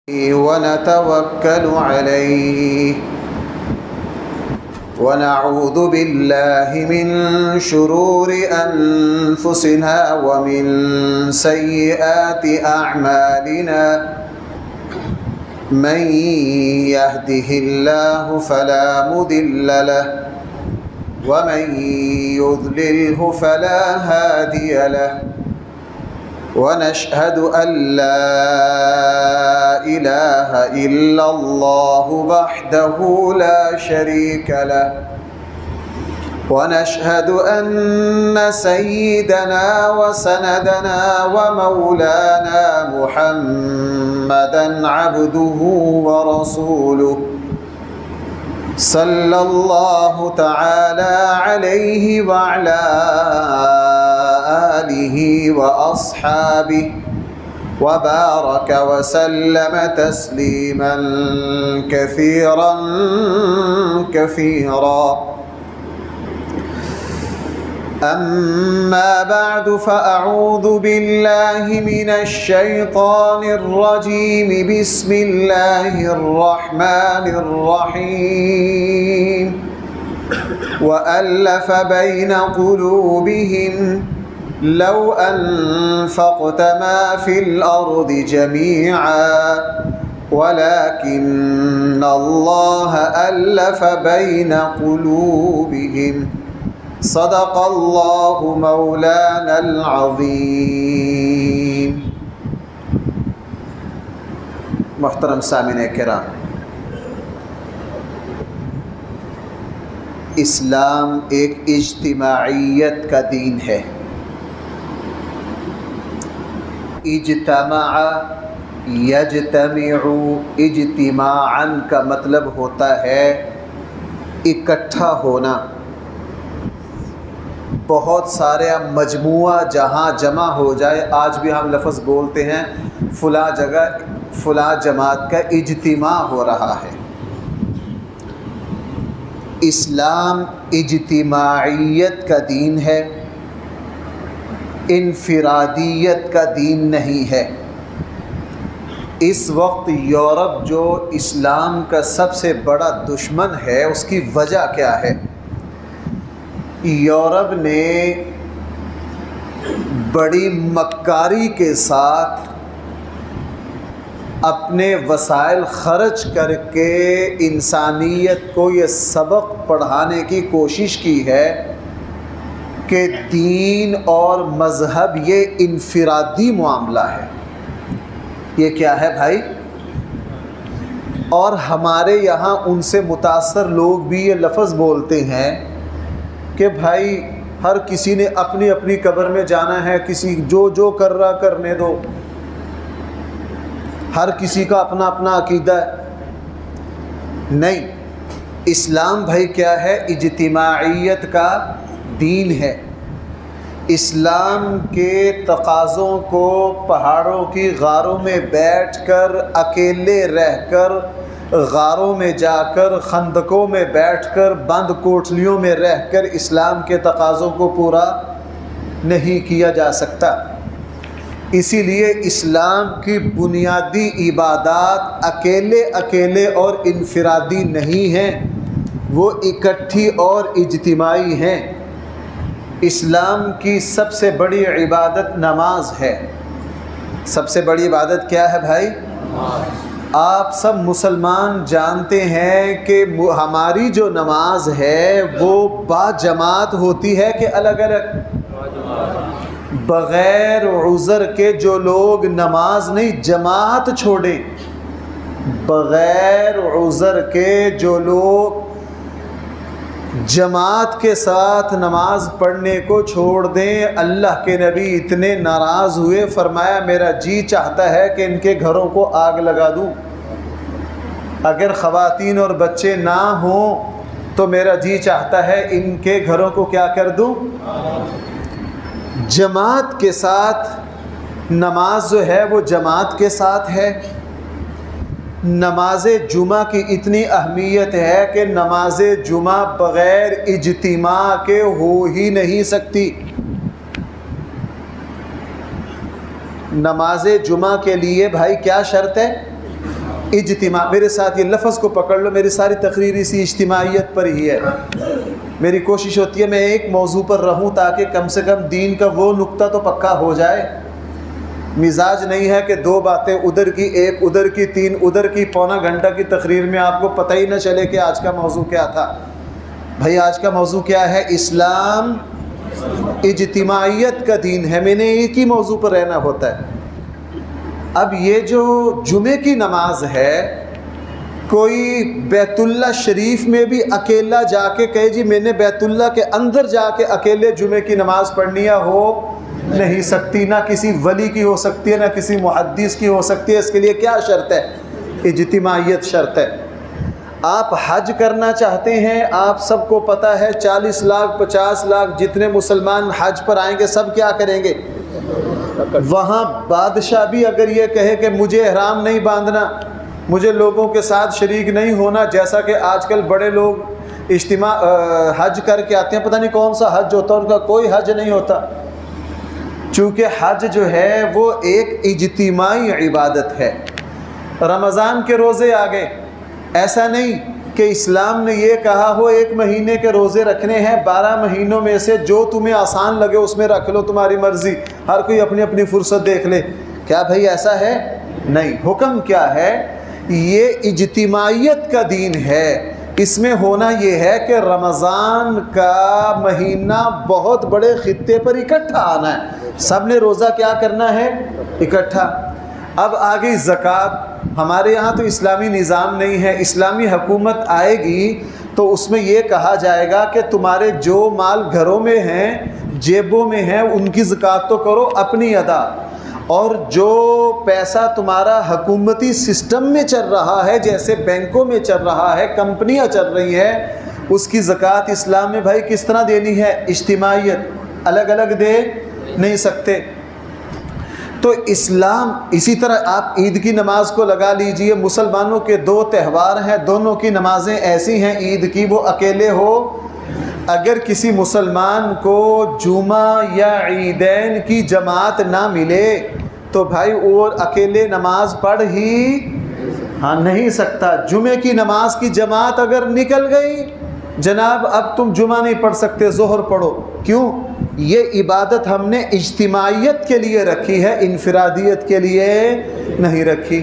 ونتوكل عليه ونعوذ بالله من شرور أنفسنا ومن سيئات أعمالنا من يهده الله فلا مضل له ومن يضلله فلا هادي له ونشهد أن لا إله إلا الله وحده لا شريك له ونشهد أن سيدنا وسندنا ومولانا محمدا عبده ورسوله صلى الله تعالى عليه وعلى آله وأصحابه وبارك وسلم تسليما كثيرا كثيرا. أما بعد فأعوذ بالله من الشيطان الرجيم. بسم الله الرحمن الرحيم. وألف بين قلوبهم لو أنفقت ما في الأرض جميعا ولكن الله ألف بين قلوبهم صدق الله مولانا العظيم. محترم سامعین کرام، اسلام ایک اجتماعیت کا دین ہے. اجتماع یجتمع اجتماعاً کا مطلب ہوتا ہے اکٹھا ہونا. بہت سارے مجموعہ جہاں جمع ہو جائے، آج بھی ہم لفظ بولتے ہیں فلاں جگہ فلاں جماعت کا اجتماع ہو رہا ہے. اسلام اجتماعیت کا دین ہے، انفرادیت کا دین نہیں ہے. اس وقت یورپ جو اسلام کا سب سے بڑا دشمن ہے، اس کی وجہ کیا ہے؟ یورپ نے بڑی مکاری کے ساتھ اپنے وسائل خرچ کر کے انسانیت کو یہ سبق پڑھانے کی کوشش کی ہے کہ دین اور مذہب یہ انفرادی معاملہ ہے. یہ کیا ہے بھائی؟ اور ہمارے یہاں ان سے متاثر لوگ بھی یہ لفظ بولتے ہیں کہ بھائی ہر کسی نے اپنی اپنی قبر میں جانا ہے، کسی جو کر رہا کرنے دو، ہر کسی کا اپنا اپنا عقیدہ ہے. نہیں، اسلام بھائی کیا ہے؟ اجتماعیت کا دین ہے. اسلام کے تقاضوں کو پہاڑوں کی غاروں میں بیٹھ کر، اکیلے رہ کر، غاروں میں جا کر، خندقوں میں بیٹھ کر، بند کوٹھلیوں میں رہ کر اسلام کے تقاضوں کو پورا نہیں کیا جا سکتا. اسی لیے اسلام کی بنیادی عبادات اکیلے اور انفرادی نہیں ہیں، وہ اکٹھی اور اجتماعی ہیں. اسلام کی سب سے بڑی عبادت نماز ہے. سب سے بڑی عبادت کیا ہے بھائی؟ آپ سب مسلمان جانتے ہیں کہ ہماری جو نماز ہے وہ با جماعت ہوتی ہے کہ الگ الگ؟ بغیر عذر کے جو لوگ نماز نہیں جماعت چھوڑیں، بغیر عذر کے جو لوگ جماعت کے ساتھ نماز پڑھنے کو چھوڑ دیں، اللہ کے نبی اتنے ناراض ہوئے، فرمایا میرا جی چاہتا ہے کہ ان کے گھروں کو آگ لگا دوں. اگر خواتین اور بچے نہ ہوں تو میرا جی چاہتا ہے ان کے گھروں کو کیا کر دوں؟ جماعت کے ساتھ نماز جو ہے وہ جماعت کے ساتھ ہے. نماز جمعہ کی اتنی اہمیت ہے کہ نماز جمعہ بغیر اجتماع کے ہو ہی نہیں سکتی. نماز جمعہ کے لیے بھائی کیا شرط ہے؟ اجتماع، میرے ساتھ یہ لفظ کو پکڑ لو، میری ساری تقریر اسی اجتماعیت پر ہی ہے۔ میری کوشش ہوتی ہے میں ایک موضوع پر رہوں تاکہ کم سے کم دین کا وہ نقطہ تو پکا ہو جائے۔ مزاج نہیں ہے کہ دو باتیں ادھر کی، ایک ادھر کی، تین ادھر کی، پونا گھنٹہ کی تقریر میں آپ کو پتہ ہی نہ چلے کہ آج کا موضوع کیا تھا۔ بھائی آج کا موضوع کیا ہے؟ اسلام اجتماعیت کا دین ہے، میں نے ایک ہی موضوع پر رہنا ہوتا ہے۔ اب یہ جو جمعے کی نماز ہے، کوئی بیت اللہ شریف میں بھی اکیلا جا کے کہے جی میں نے بیت اللہ کے اندر جا کے اکیلے جمعے کی نماز پڑھنی ہے، ہو نہیں سکتی، نہ کسی ولی کی ہو سکتی ہے، نہ کسی محدث کی ہو سکتی ہے۔ اس کے لیے کیا شرط ہے؟ اجتماعیت شرط ہے۔ آپ حج کرنا چاہتے ہیں، آپ سب کو پتہ ہے 40 لاکھ 50 لاکھ جتنے مسلمان حج پر آئیں گے سب کیا کریں گے؟ وہاں بادشاہ بھی اگر یہ کہے کہ مجھے احرام نہیں باندھنا، مجھے لوگوں کے ساتھ شریک نہیں ہونا، جیسا کہ آج کل بڑے لوگ حج کر کے آتے ہیں، پتہ نہیں کون سا حج ہوتا ہے، ان کا کوئی حج نہیں ہوتا، چونکہ حج جو ہے وہ ایک اجتماعی عبادت ہے۔ رمضان کے روزے آ گئے، ایسا نہیں کہ اسلام نے یہ کہا ہو 1 مہینے کے روزے رکھنے ہیں، 12 مہینوں میں سے جو تمہیں آسان لگے اس میں رکھ لو، تمہاری مرضی، ہر کوئی اپنی اپنی فرصت دیکھ لے۔ کیا بھائی ایسا ہے؟ نہیں۔ حکم کیا ہے؟ یہ اجتماعیت کا دین ہے۔ اس میں ہونا یہ ہے کہ رمضان کا مہینہ بہت بڑے خطے پر اکٹھا آنا ہے، سب نے روزہ کیا کرنا ہے؟ اکٹھا۔ اب آ گئی زکوٰۃ۔ ہمارے یہاں تو اسلامی نظام نہیں ہے، اسلامی حکومت آئے گی تو اس میں یہ کہا جائے گا کہ تمہارے جو مال گھروں میں ہیں، جیبوں میں ہیں، ان کی زکوٰۃ تو کرو اپنی ادا، اور جو پیسہ تمہارا حکومتی سسٹم میں چل رہا ہے، جیسے بینکوں میں چل رہا ہے، کمپنیاں چل رہی ہیں، اس کی زکوٰۃ اسلام میں بھائی کس طرح دینی ہے؟ اجتماعیت، الگ الگ دے نہیں سکتے۔ تو اسلام اسی طرح آپ عید کی نماز کو لگا لیجئے، مسلمانوں کے 2 تہوار ہیں، دونوں کی نمازیں ایسی ہیں، عید کی وہ اکیلے ہو، اگر کسی مسلمان کو جمعہ یا عیدین کی جماعت نہ ملے تو بھائی وہ اکیلے نماز پڑھ ہی نہیں سکتا۔ جمعے کی نماز کی جماعت اگر نکل گئی، جناب اب تم جمعہ نہیں پڑھ سکتے، ظہر پڑھو۔ کیوں؟ یہ عبادت ہم نے اجتماعیت کے لیے رکھی ہے، انفرادیت کے لیے نہیں رکھی۔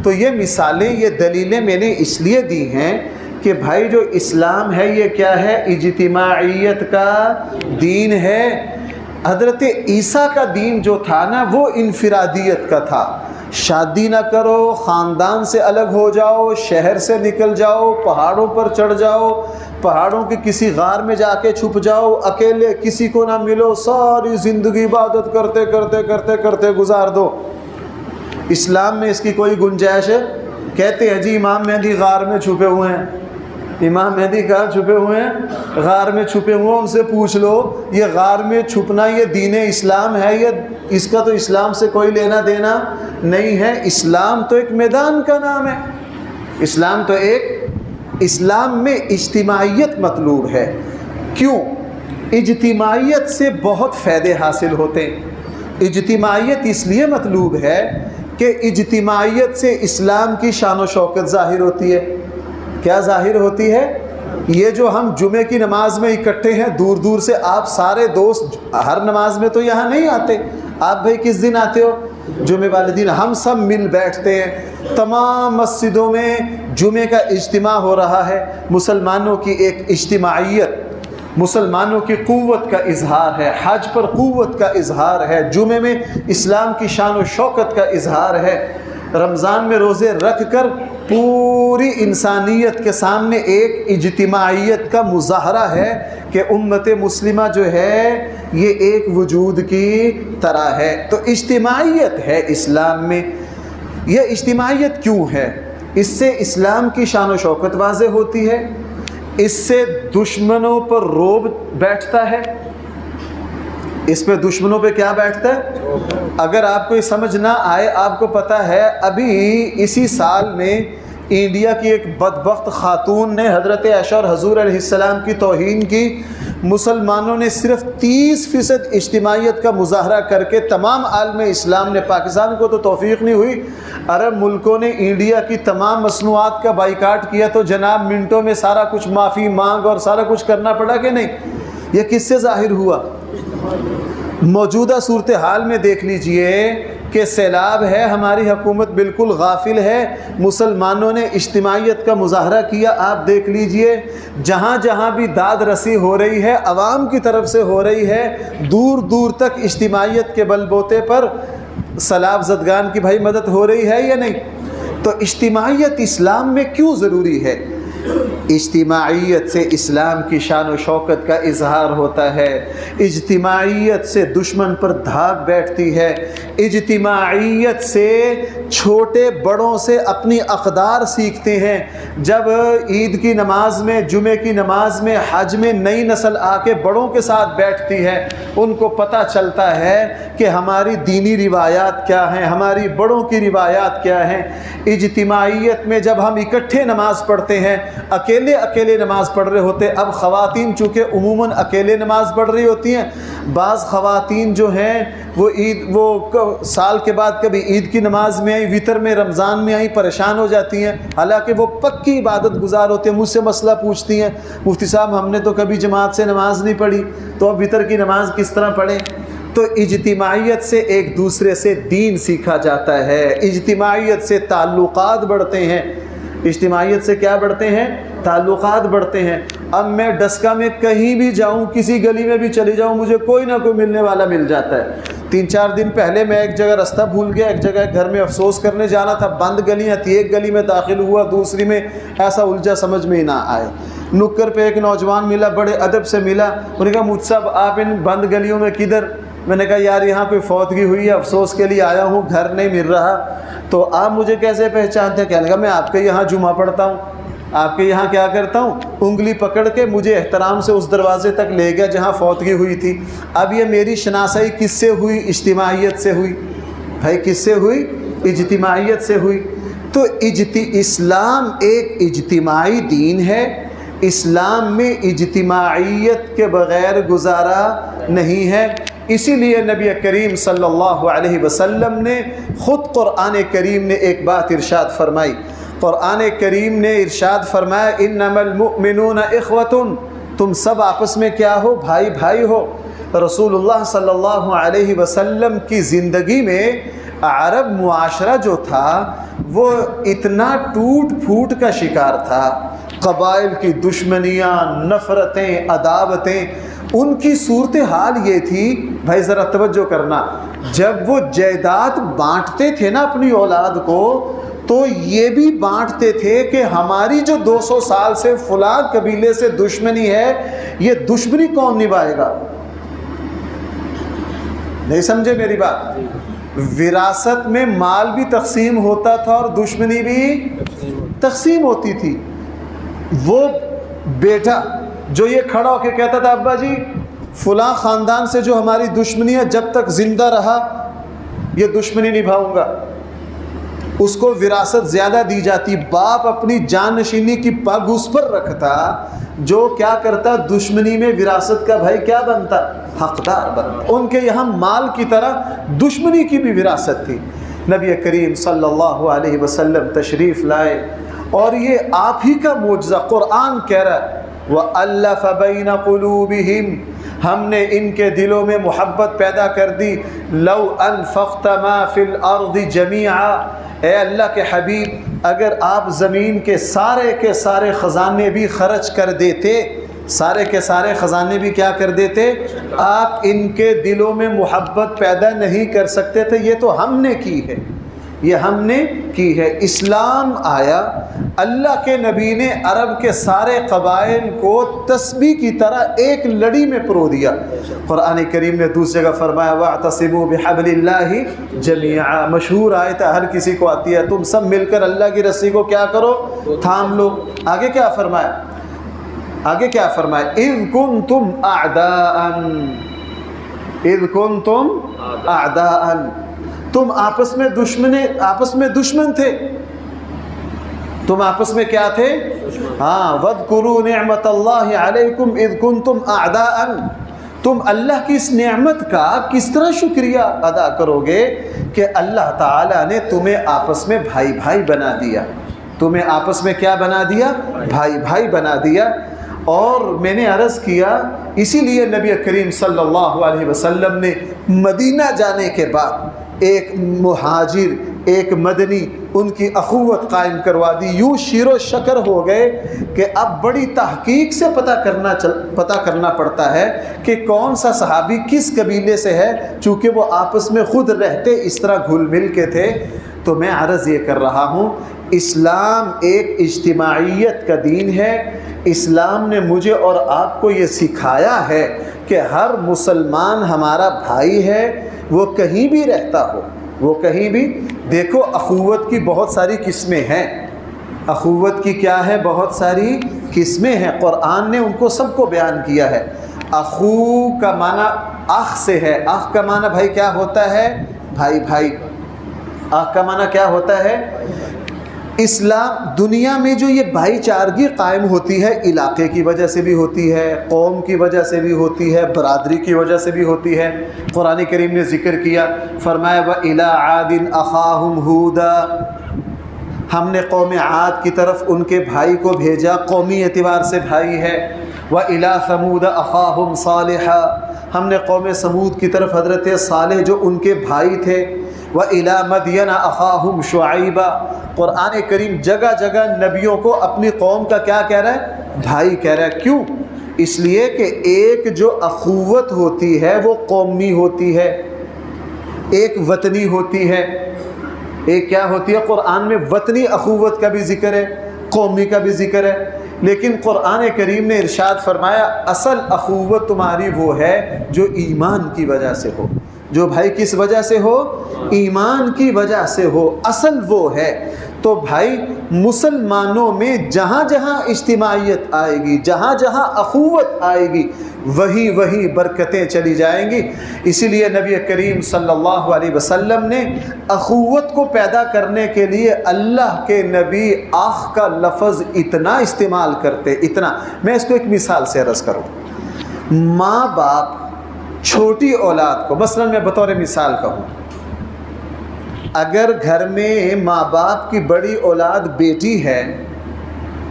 تو یہ مثالیں، یہ دلیلیں میں نے اس لیے دی ہیں کہ بھائی جو اسلام ہے یہ کیا ہے؟ اجتماعیت کا دین ہے۔ حضرت عیسیٰ کا دین جو تھا نا وہ انفرادیت کا تھا، شادی نہ کرو، خاندان سے الگ ہو جاؤ، شہر سے نکل جاؤ، پہاڑوں پر چڑھ جاؤ، پہاڑوں کے کسی غار میں جا کے چھپ جاؤ، اکیلے کسی کو نہ ملو، ساری زندگی عبادت کرتے کرتے کرتے کرتے گزار دو۔ اسلام میں اس کی کوئی گنجائش ہے؟ کہتے ہیں جی امام مہدی غار میں چھپے ہوئے ہیں۔ امام مہدی کہاں چھپے ہوئے ہیں؟ غار میں چھپے ہوئے ہیں۔ ان سے پوچھ لو یہ غار میں چھپنا یہ دین اسلام ہے؟ یہ اس کا تو اسلام سے کوئی لینا دینا نہیں ہے۔ اسلام تو ایک میدان کا نام ہے، اسلام تو اسلام میں اجتماعیت مطلوب ہے۔ کیوں؟ اجتماعیت سے بہت فائدے حاصل ہوتے ہیں۔ اجتماعیت اس لیے مطلوب ہے کہ اجتماعیت سے اسلام کی شان و شوکت ظاہر ہوتی ہے۔ کیا ظاہر ہوتی ہے؟ یہ جو ہم جمعے کی نماز میں اکٹھے ہیں، دور دور سے آپ سارے دوست ہر نماز میں تو یہاں نہیں آتے، آپ بھائی کس دن آتے ہو؟ جمعے والے دن ہم سب مل بیٹھتے ہیں، تمام مسجدوں میں جمعے کا اجتماع ہو رہا ہے۔ مسلمانوں کی ایک اجتماعیت، مسلمانوں کی قوت کا اظہار ہے، حج پر قوت کا اظہار ہے، جمعے میں اسلام کی شان و شوکت کا اظہار ہے۔ رمضان میں روزے رکھ کر پوری انسانیت کے سامنے ایک اجتماعیت کا مظاہرہ ہے کہ امت مسلمہ جو ہے یہ ایک وجود کی طرح ہے۔ تو اجتماعیت ہے اسلام میں۔ یہ اجتماعیت کیوں ہے؟ اس سے اسلام کی شان و شوکت واضح ہوتی ہے، اس سے دشمنوں پر رعب بیٹھتا ہے۔ اس پہ دشمنوں پہ کیا بیٹھتا ہے؟ اگر آپ کو یہ سمجھ نہ آئے، آپ کو پتہ ہے ابھی اسی سال میں انڈیا کی ایک بدبخت خاتون نے حضرت عائشہ اور حضور علیہ السلام کی توہین کی، مسلمانوں نے صرف 30% اجتماعیت کا مظاہرہ کر کے تمام عالم اسلام نے، پاکستان کو تو توفیق نہیں ہوئی، عرب ملکوں نے انڈیا کی تمام مصنوعات کا بائیکاٹ کیا تو جناب منٹوں میں سارا کچھ معافی مانگ اور سارا کچھ کرنا پڑا کہ نہیں؟ یہ کس سے ظاہر ہوا؟ موجودہ صورتحال میں دیکھ لیجئے کہ سیلاب ہے، ہماری حکومت بالکل غافل ہے، مسلمانوں نے اجتماعیت کا مظاہرہ کیا۔ آپ دیکھ لیجئے جہاں جہاں بھی داد رسی ہو رہی ہے عوام کی طرف سے ہو رہی ہے، دور دور تک اجتماعیت کے بل بوتے پر سیلاب زدگان کی بھائی مدد ہو رہی ہے یا نہیں؟ تو اجتماعیت اسلام میں کیوں ضروری ہے؟ اجتماعیت سے اسلام کی شان و شوکت کا اظہار ہوتا ہے، اجتماعیت سے دشمن پر دھاگ بیٹھتی ہے، اجتماعیت سے چھوٹے بڑوں سے اپنی اقدار سیکھتے ہیں۔ جب عید کی نماز میں، جمعے کی نماز میں، حج میں نئی نسل آ کے بڑوں کے ساتھ بیٹھتی ہے، ان کو پتہ چلتا ہے کہ ہماری دینی روایات کیا ہیں، ہماری بڑوں کی روایات کیا ہیں۔ اجتماعیت میں جب ہم اکٹھے نماز پڑھتے ہیں، اکیلے نماز پڑھ رہے ہوتے، اب خواتین چونکہ عموماً اکیلے نماز پڑھ رہی ہوتی ہیں، بعض خواتین جو ہیں وہ سال کے بعد کبھی عید کی نماز میں آئیں، وطر میں، رمضان میں آئیں، پریشان ہو جاتی ہیں، حالانکہ وہ پکی عبادت گزار ہوتے ہیں۔ مجھ سے مسئلہ پوچھتی ہیں، مفتی صاحب ہم نے تو کبھی جماعت سے نماز نہیں پڑھی، تو اب وطر کی نماز کس طرح پڑھیں؟ تو اجتماعیت سے ایک دوسرے سے دین سیکھا جاتا ہے، اجتماعیت سے تعلقات بڑھتے ہیں۔ اجتماعیت سے کیا بڑھتے ہیں؟ تعلقات بڑھتے ہیں۔ اب میں ڈسکا میں کہیں بھی جاؤں، کسی گلی میں بھی چلی جاؤں، مجھے کوئی نہ کوئی ملنے والا مل جاتا ہے۔ 3-4 دن پہلے میں ایک جگہ رستہ بھول گیا، ایک جگہ گھر میں افسوس کرنے جانا تھا، بند گلیاں تھی، ایک گلی میں داخل ہوا، دوسری میں ایسا الجھا سمجھ میں ہی نہ آئے۔ نکر پہ ایک نوجوان ملا، بڑے ادب سے ملا، انہوں نے کہا مجھ صاحب آپ ان بند گلیوں میں کدھر؟ میں نے کہا یار یہاں کوئی فوتگی ہوئی ہے، افسوس کے لیے آیا ہوں، گھر نہیں مل رہا۔ تو آپ مجھے کیسے پہچانتے ہیں؟ کہنے لگا میں آپ کے یہاں جمعہ پڑھتا ہوں، آپ کے یہاں کیا کرتا ہوں، انگلی پکڑ کے مجھے احترام سے اس دروازے تک لے گیا جہاں فوتگی ہوئی تھی۔ اب یہ میری شناسائی کس سے ہوئی؟ اجتماعیت سے ہوئی۔ بھائی کس سے ہوئی؟ اجتماعیت سے ہوئی۔ تو اسلام ایک اجتماعی دین ہے، اسلام میں اجتماعیت کے بغیر گزارا نہیں ہے۔ اسی لیے نبی کریم صلی اللہ علیہ وسلم نے خود قرآن کریم نے ایک بات ارشاد فرمائی۔ قرآن کریم نے ارشاد فرمایا انما المؤمنون اخوۃ، تم سب آپس میں کیا ہو؟ بھائی بھائی ہو۔ رسول اللہ صلی اللہ علیہ وسلم کی زندگی میں عرب معاشرہ جو تھا وہ اتنا ٹوٹ پھوٹ کا شکار تھا، قبائل کی دشمنیاں، نفرتیں، عداوتیں، ان کی صورتحال یہ تھی، بھائی ذرا توجہ کرنا، جب وہ جائیداد بانٹتے تھے نا اپنی اولاد کو، تو یہ بھی بانٹتے تھے کہ ہماری جو 200 سال سے فلاں قبیلے سے دشمنی ہے، یہ دشمنی کون نبھائے گا؟ نہیں سمجھے میری بات؟ وراثت میں مال بھی تقسیم ہوتا تھا اور دشمنی بھی تقسیم ہوتی تھی۔ وہ بیٹا جو یہ کھڑا ہو کے کہتا تھا ابا جی فلاں خاندان سے جو ہماری دشمنی ہے، جب تک زندہ رہا یہ دشمنی نبھاؤں گا، اس کو وراثت زیادہ دی جاتی۔ باپ اپنی جان نشینی کی پگ اس پر رکھتا جو کیا کرتا، دشمنی میں وراثت کا بھائی کیا بنتا، حقدار بنتا۔ ان کے یہاں مال کی طرح دشمنی کی بھی وراثت تھی۔ نبی کریم صلی اللہ علیہ وسلم تشریف لائے اور یہ آپ ہی کا معجزہ قرآن کہہ رہا ہے وَأَلَّفَ بَيْنَ قُلُوبِهِمْ، ہم نے ان کے دلوں میں محبت پیدا کر دی۔ لَوْ أَنفَقْتَ مَا فِي الْأَرْضِ جَمِيعًا، اے اللہ کے حبیب اگر آپ زمین کے سارے خزانے بھی خرچ کر دیتے، سارے کے سارے خزانے بھی کیا کر دیتے، آپ ان کے دلوں میں محبت پیدا نہیں کر سکتے تھے۔ یہ تو ہم نے کی ہے، یہ ہم نے کی ہے۔ اسلام آیا، اللہ کے نبی نے عرب کے سارے قبائل کو تسبیح کی طرح ایک لڑی میں پرو دیا۔ قرآن کریم نے دوسری جگہ فرمایا وَاعْتَصِمُوا بِحَبْلِ اللَّهِ جَمِيعًا، مشہور آیت ہے، ہر کسی کو آتی ہے، تم سب مل کر اللہ کی رسی کو کیا کرو، تھام لو۔ آگے کیا فرمایا؟ آگے کیا فرمایا؟ اِذْ كُنْتُمْ أَعْدَاءً، اِذْ كُنْتُمْ أَعْدَاءً، تم آپس میں دشمن تھے۔ تم آپس میں کیا تھے؟ ہاں، وَاذْكُرُوا نِعْمَةَ اللَّهِ عَلَيْكُمْ إِذْ كُنْتُمْ أَعْدَاءً۔ تم اللہ کی اس نعمت کا کس طرح شکریہ ادا کرو گے کہ اللہ تعالیٰ نے تمہیں آپس میں بھائی بھائی بنا دیا۔ تمہیں آپس میں کیا بنا دیا؟ بھائی بھائی بنا دیا۔ اور میں نے عرض کیا اسی لیے نبی کریم صلی اللہ علیہ وسلم نے مدینہ جانے کے بعد ایک مہاجر ایک مدنی ان کی اخوت قائم کروا دی۔ یوں شیر و شکر ہو گئے کہ اب بڑی تحقیق سے پتہ کرنا پڑتا ہے کہ کون سا صحابی کس قبیلے سے ہے، چونکہ وہ آپس میں خود رہتے اس طرح گھل مل کے تھے۔ تو میں عرض یہ کر رہا ہوں، اسلام ایک اجتماعیت کا دین ہے۔ اسلام نے مجھے اور آپ کو یہ سکھایا ہے کہ ہر مسلمان ہمارا بھائی ہے، وہ کہیں بھی رہتا ہو، وہ کہیں بھی۔ دیکھو اخوت کی بہت ساری قسمیں ہیں، اخوت کی کیا ہے؟ بہت ساری قسمیں ہیں، قرآن نے ان کو سب کو بیان کیا ہے۔ اخو کا معنی اخ سے ہے، اخ کا معنی بھائی کیا ہوتا ہے؟ بھائی بھائی۔ اخ کا معنی کیا ہوتا ہے؟ اسلام دنیا میں جو یہ بھائی چارگی قائم ہوتی ہے، علاقے کی وجہ سے بھی ہوتی ہے، قوم کی وجہ سے بھی ہوتی ہے، برادری کی وجہ سے بھی ہوتی ہے۔ قرآن کریم نے ذکر کیا، فرمایا وَإِلَىٰ عَادٍ أَخَاهُمْ هُودًا، ہم نے قوم عاد کی طرف ان کے بھائی کو بھیجا، قومی اعتبار سے بھائی ہے۔ وَإِلَىٰ ثَمُودَ أَخَاهُمْ صَالِحًا، ہم نے قوم سمود کی طرف حضرت صالح جو ان کے بھائی تھے۔ وَإِلَىٰ مَدْيَنَ أَخَاهُمْ شُعَيْبًا، قرآن کریم جگہ جگہ نبیوں کو اپنی قوم کا کیا کہہ رہا ہے؟ بھائی کہہ رہا ہے۔ کیوں؟ اس لیے کہ ایک جو اخوت ہوتی ہے وہ قومی ہوتی ہے، ایک وطنی ہوتی ہے۔ ایک کیا ہوتی ہے؟ قرآن میں وطنی اخوت کا بھی ذکر ہے، قومی کا بھی ذکر ہے، لیکن قرآن کریم نے ارشاد فرمایا اصل اخوت تمہاری وہ ہے جو ایمان کی وجہ سے ہو۔ جو بھائی کس وجہ سے ہو؟ ایمان کی وجہ سے ہو، اصل وہ ہے۔ تو بھائی مسلمانوں میں جہاں جہاں اجتماعیت آئے گی، جہاں جہاں اخوت آئے گی، وہی وہی برکتیں چلی جائیں گی۔ اسی لیے نبی کریم صلی اللہ علیہ وسلم نے اخوت کو پیدا کرنے کے لیے اللہ کے نبی آخ کا لفظ اتنا استعمال کرتے، اتنا۔ میں اس کو ایک مثال سے عرض کروں۔ ماں باپ چھوٹی اولاد کو، مثلا میں بطور مثال کہوں، اگر گھر میں ماں باپ کی بڑی اولاد بیٹی ہے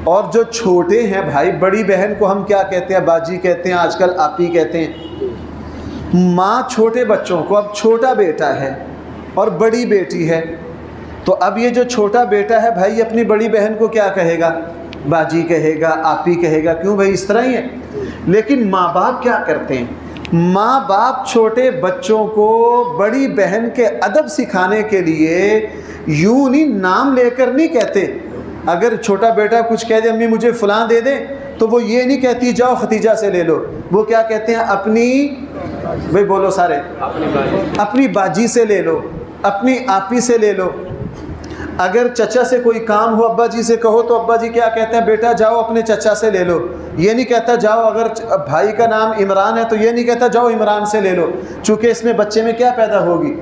اور جو چھوٹے ہیں بھائی، بڑی بہن کو ہم کیا کہتے ہیں؟ باجی کہتے ہیں، آج کل آپی کہتے ہیں۔ ماں چھوٹے بچوں کو، اب چھوٹا بیٹا ہے اور بڑی بیٹی ہے، تو اب یہ جو چھوٹا بیٹا ہے بھائی اپنی بڑی بہن کو کیا کہے گا؟ باجی کہے گا، آپی کہے گا۔ کیوں بھائی؟ اس طرح ہی ہے۔ لیکن ماں باپ کیا کرتے ہیں؟ ماں باپ چھوٹے بچوں کو بڑی بہن کے ادب سکھانے کے لیے یوں نہیں نام لے کر نہیں کہتے۔ اگر چھوٹا بیٹا کچھ کہہ دے، امی مجھے فلاں دے دیں، تو وہ یہ نہیں کہتی جاؤ ختیجہ سے لے لو، وہ کیا کہتے ہیں؟ اپنی، بھائی بولو سارے، اپنی باجی سے لے لو، اپنی آپی سے لے لو۔ اگر چچا سے کوئی کام ہو ابا جی سے کہو، تو ابا جی کیا کہتے ہیں؟ بیٹا جاؤ اپنے چچا سے لے لو۔ یہ نہیں کہتا جاؤ، اگر بھائی کا نام عمران ہے تو یہ نہیں کہتا جاؤ عمران سے لے لو، چونکہ اس میں بچے میں کیا پیدا ہوگی؟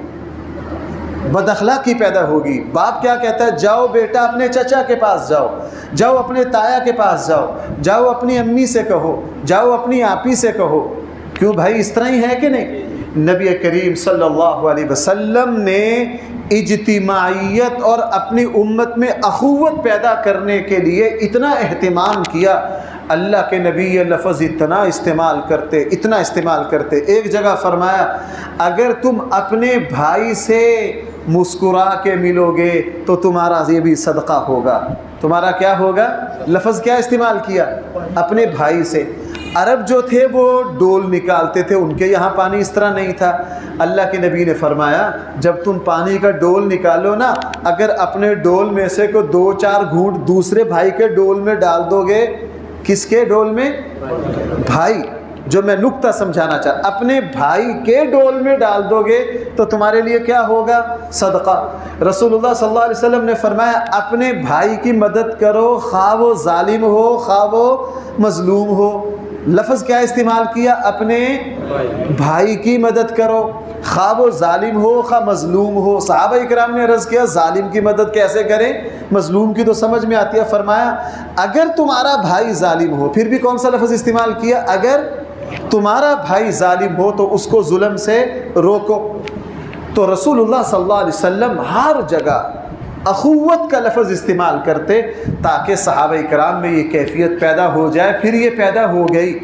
بد اخلاقی پیدا ہوگی۔ باپ کیا کہتا ہے؟ جاؤ بیٹا اپنے چچا کے پاس جاؤ، جاؤ اپنے تایا کے پاس جاؤ، جاؤ اپنی امی سے کہو، جاؤ اپنی آپی سے کہو۔ کیوں بھائی؟ اس طرح ہی ہے کہ نہیں؟ نبی کریم صلی اللہ علیہ وسلم نے اجتماعیت اور اپنی امت میں اخوت پیدا کرنے کے لیے اتنا اہتمام کیا۔ اللہ کے نبی یہ لفظ اتنا استعمال کرتے، اتنا استعمال کرتے۔ ایک جگہ فرمایا اگر تم اپنے بھائی سے مسکرا کے ملو گے تو تمہارا یہ بھی صدقہ ہوگا۔ تمہارا کیا ہوگا؟ لفظ کیا استعمال کیا؟ اپنے بھائی سے۔ عرب جو تھے وہ ڈول نکالتے تھے، ان کے یہاں پانی اس طرح نہیں تھا۔ اللہ کے نبی نے فرمایا جب تم پانی کا ڈول نکالو نا، اگر اپنے ڈول میں سے کو 2-4 گھونٹ دوسرے بھائی کے ڈول میں ڈال دو گے، کس کے ڈول میں؟ بھائی، جو میں نکتہ سمجھانا چاہتا، اپنے بھائی کے ڈول میں ڈال دو گے تو تمہارے لیے کیا ہوگا؟ صدقہ۔ رسول اللہ صلی اللہ علیہ وسلم نے فرمایا اپنے بھائی کی مدد کرو، خواہ وہ ظالم ہو خواہ وہ مظلوم ہو۔ لفظ کیا استعمال کیا؟ اپنے بھائی کی مدد کرو، خواہ وہ ظالم ہو خواہ مظلوم ہو۔ صحابہ اکرام نے عرض کیا ظالم کی مدد کیسے کریں، مظلوم کی تو سمجھ میں آتی ہے۔ فرمایا اگر تمہارا بھائی ظالم ہو، پھر بھی کون سا لفظ استعمال کیا؟ اگر تمہارا بھائی ظالم ہو تو اس کو ظلم سے روکو۔ تو رسول اللہ صلی اللہ علیہ وسلم ہر جگہ اخوت کا لفظ استعمال کرتے تاکہ صحابہ کرام میں یہ کیفیت پیدا ہو جائے۔ پھر یہ پیدا ہو گئی۔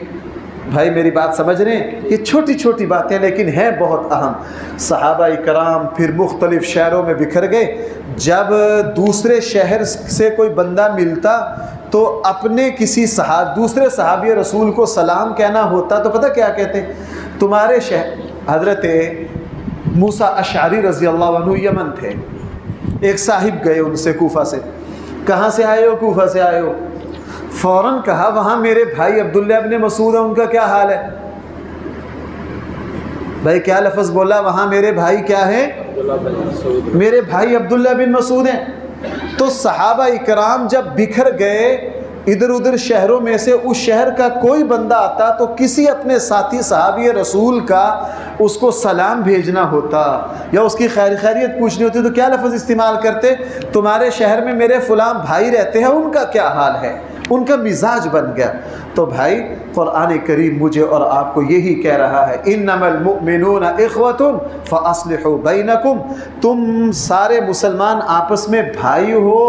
بھائی میری بات سمجھ رہے ہیں؟ یہ چھوٹی چھوٹی باتیں لیکن ہیں بہت اہم۔ صحابہ کرام پھر مختلف شہروں میں بکھر گئے۔ جب دوسرے شہر سے کوئی بندہ ملتا تو اپنے کسی دوسرے صحابی رسول کو سلام کہنا ہوتا تو پتہ کیا کہتے؟ تمہارے شہر، حضرت موسیٰ اشعری رضی اللہ عنہ یمن تھے، ایک صاحب گئے ان سے کوفہ سے، کہاں سے آئے ہو؟ کوفہ سے آئے ہو۔ فوراً کہا وہاں میرے بھائی عبداللہ ابن مسعود ہیں، ان کا کیا حال ہے؟ بھائی کیا لفظ بولا؟ وہاں میرے بھائی کیا ہے؟ میرے بھائی عبداللہ بن مسعود ہیں۔ تو صحابہ اکرام جب بکھر گئے ادھر ادھر شہروں میں سے، اس شہر کا کوئی بندہ آتا تو کسی اپنے ساتھی صحابی رسول کا اس کو سلام بھیجنا ہوتا یا اس کی خیریت پوچھنی ہوتی تو کیا لفظ استعمال کرتے؟ تمہارے شہر میں میرے فلاں بھائی رہتے ہیں، ان کا کیا حال ہے؟ ان کا مزاج بن گیا۔ تو بھائی قرآن کریم مجھے اور آپ کو یہی کہہ رہا ہے انما المؤمنون اخوۃ فاصلحوا بینکم، تم سارے مسلمان آپس میں بھائی ہو،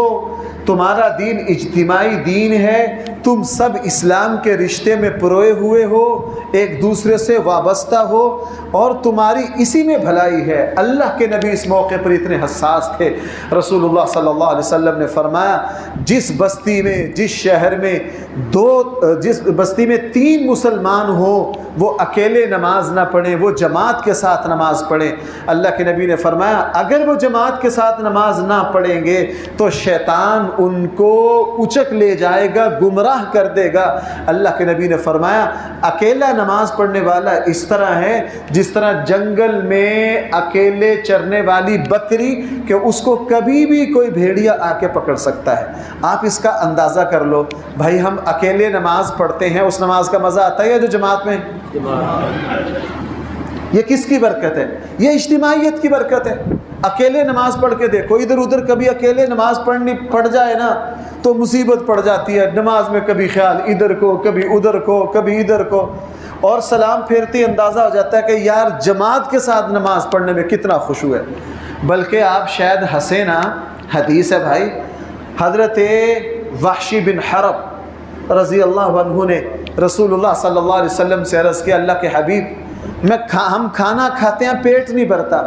تمہارا دین اجتماعی دین ہے، تم سب اسلام کے رشتے میں پروئے ہوئے ہو، ایک دوسرے سے وابستہ ہو اور تمہاری اسی میں بھلائی ہے۔ اللہ کے نبی اس موقع پر اتنے حساس تھے، رسول اللہ صلی اللہ علیہ وسلم نے فرمایا جس بستی میں، جس شہر میں جس بستی میں 3 مسلمان ہوں وہ اکیلے نماز نہ پڑھیں، وہ جماعت کے ساتھ نماز پڑھیں۔ اللہ کے نبی نے فرمایا اگر وہ جماعت کے ساتھ نماز نہ پڑھیں گے تو شیطان ان کو اچک لے جائے گا، گمراہ کر دے گا۔ اللہ کے نبی نے فرمایا اکیلا نماز پڑھنے والا اس طرح ہے جس طرح جنگل میں اکیلے چرنے والی بکری کہ اس کو کبھی بھی کوئی بھیڑیا آ کے پکڑ سکتا ہے۔ آپ اس کا اندازہ کر لو بھائی، ہم اکیلے نماز پڑھتے ہیں، اس نماز کا مزہ آتا ہے یا جو جماعت میں؟ یہ کس کی برکت ہے؟ یہ اجتماعیت کی برکت ہے۔ اکیلے نماز پڑھ کے دیکھو، ادھر ادھر کبھی اکیلے نماز پڑ جائے نا تو مصیبت پڑ جاتی ہے۔ نماز میں کبھی خیال ادھر کو، کبھی ادھر کو، کبھی ادھر کو، اور سلام پھیرتے اندازہ ہو جاتا ہے کہ یار جماعت کے ساتھ نماز پڑھنے میں کتنا خوشو ہے۔ بلکہ آپ شاید ہنسے نا، حدیث ہے بھائی، حضرت وحشی بن حرب رضی اللہ عنہ نے رسول اللہ صلی اللہ علیہ وسلم سے عرض کیا اللہ کے حبیب ہم کھانا کھاتے ہیں پیٹ نہیں بھرتا۔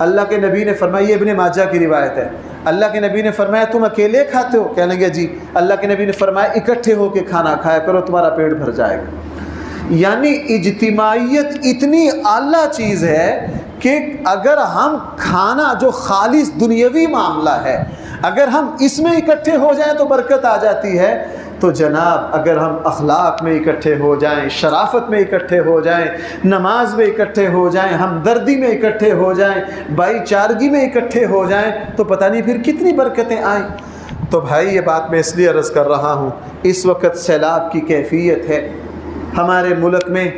اللہ کے نبی نے فرمایا، یہ ابن ماجہ کی روایت ہے، اللہ کے نبی نے فرمایا تم اکیلے کھاتے ہو؟ کہنے لگے جی۔ اللہ کے نبی نے فرمایا اکٹھے ہو کے کھانا کھایا کرو، تمہارا پیٹ بھر جائے گا۔ یعنی اجتماعیت اتنی اعلیٰ چیز ہے کہ اگر ہم کھانا جو خالص دنیاوی معاملہ ہے اگر ہم اس میں اکٹھے ہو جائیں تو برکت آ جاتی ہے۔ تو جناب اگر ہم اخلاق میں اکٹھے ہو جائیں، شرافت میں اکٹھے ہو جائیں، نماز میں اکٹھے ہو جائیں، ہمدردی میں اکٹھے ہو جائیں، بھائی چارگی میں اکٹھے ہو جائیں تو پتہ نہیں پھر کتنی برکتیں آئیں۔ تو بھائی یہ بات میں اس لیے عرض کر رہا ہوں، اس وقت سیلاب کی کیفیت ہے ہمارے ملک میں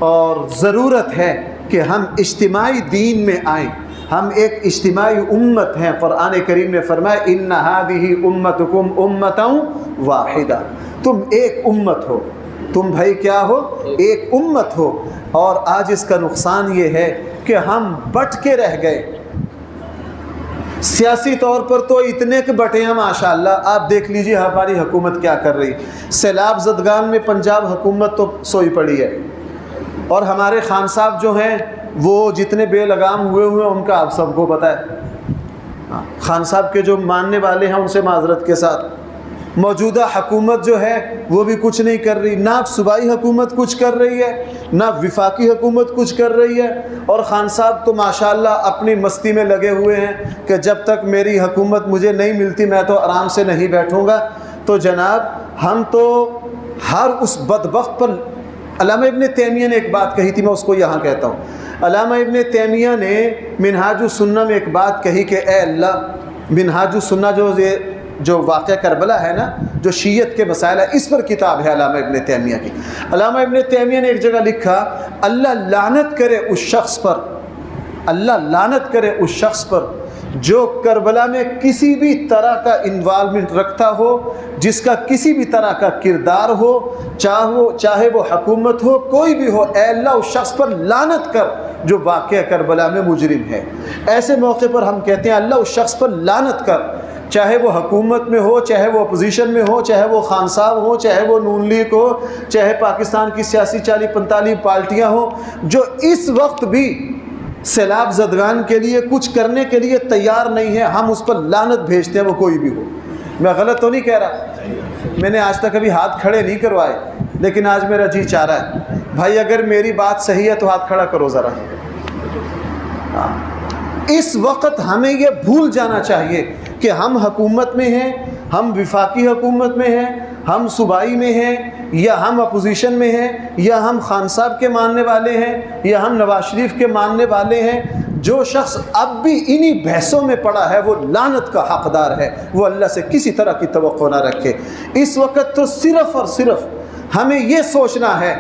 اور ضرورت ہے کہ ہم اجتماعی دین میں آئیں۔ ہم ایک اجتماعی امت ہیں۔ قرآن کریم نے فرمایا ان هذه امتکم امۃ واحدہ، تم ایک امت ہو، تم بھائی کیا ہو؟ ایک امت ہو۔ اور آج اس کا نقصان یہ ہے کہ ہم بٹ کے رہ گئے۔ سیاسی طور پر تو اتنے کہ بٹے ہیں ماشاءاللہ، آپ دیکھ لیجئے ہماری حکومت کیا کر رہی۔ سیلاب زدگان میں پنجاب حکومت تو سوئی پڑی ہے، اور ہمارے خان صاحب جو ہیں وہ جتنے بے لگام ہوئے ہیں ان کا آپ سب کو پتہ ہے۔ خان صاحب کے جو ماننے والے ہیں ان سے معذرت کے ساتھ، موجودہ حکومت جو ہے وہ بھی کچھ نہیں کر رہی، نہ صوبائی حکومت کچھ کر رہی ہے نہ وفاقی حکومت کچھ کر رہی ہے، اور خان صاحب تو ماشاءاللہ اپنی مستی میں لگے ہوئے ہیں کہ جب تک میری حکومت مجھے نہیں ملتی میں تو آرام سے نہیں بیٹھوں گا۔ تو جناب ہم تو ہر اس بدبخت پر، علامہ ابن تیمیہ نے ایک بات کہی تھی، میں اس کو یہاں کہتا ہوں۔ علامہ ابن تیمیہ نے منہاج السنہ میں ایک بات کہی کہ اے اللہ، منہاج السنہ جو یہ جو واقعہ کربلا ہے نا، جو شیعت کے مسائل ہے، اس پر کتاب ہے علامہ ابن تیمیہ کی۔ علامہ ابن تیمیہ نے ایک جگہ لکھا، اللہ لعنت کرے اس شخص پر، اللہ لعنت کرے اس شخص پر جو کربلا میں کسی بھی طرح کا انوالومنٹ رکھتا ہو، جس کا کسی بھی طرح کا کردار ہو، چاہے وہ حکومت ہو، کوئی بھی ہو، اے اللہ اس شخص پر لعنت کر جو واقعہ کربلا میں مجرم ہے۔ ایسے موقع پر ہم کہتے ہیں اللہ اس شخص پر لعنت کر، چاہے وہ حکومت میں ہو، چاہے وہ اپوزیشن میں ہو، چاہے وہ خان صاحب ہو، چاہے وہ نون لیگ ہو، چاہے پاکستان کی سیاسی 40-45 پارٹیاں ہوں، جو اس وقت بھی سیلاب زدگان کے لیے کچھ کرنے کے لیے تیار نہیں ہے، ہم اس پر لعنت بھیجتے ہیں، وہ کوئی بھی ہو۔ میں غلط تو نہیں کہہ رہا، میں نے آج تک کبھی ہاتھ کھڑے نہیں کروائے، لیکن آج میرا جی چاہ رہا ہے بھائی اگر میری بات صحیح ہے تو ہاتھ کھڑا کرو ذرا۔ اس وقت ہمیں یہ بھول جانا چاہیے کہ ہم حکومت میں ہیں، ہم وفاقی حکومت میں ہیں، ہم صوبائی میں ہیں، یا ہم اپوزیشن میں ہیں، یا ہم خان صاحب کے ماننے والے ہیں، یا ہم نواز شریف کے ماننے والے ہیں۔ جو شخص اب بھی انہی بحثوں میں پڑا ہے وہ لعنت کا حقدار ہے، وہ اللہ سے کسی طرح کی توقع نہ رکھے۔ اس وقت تو صرف اور صرف ہمیں یہ سوچنا ہے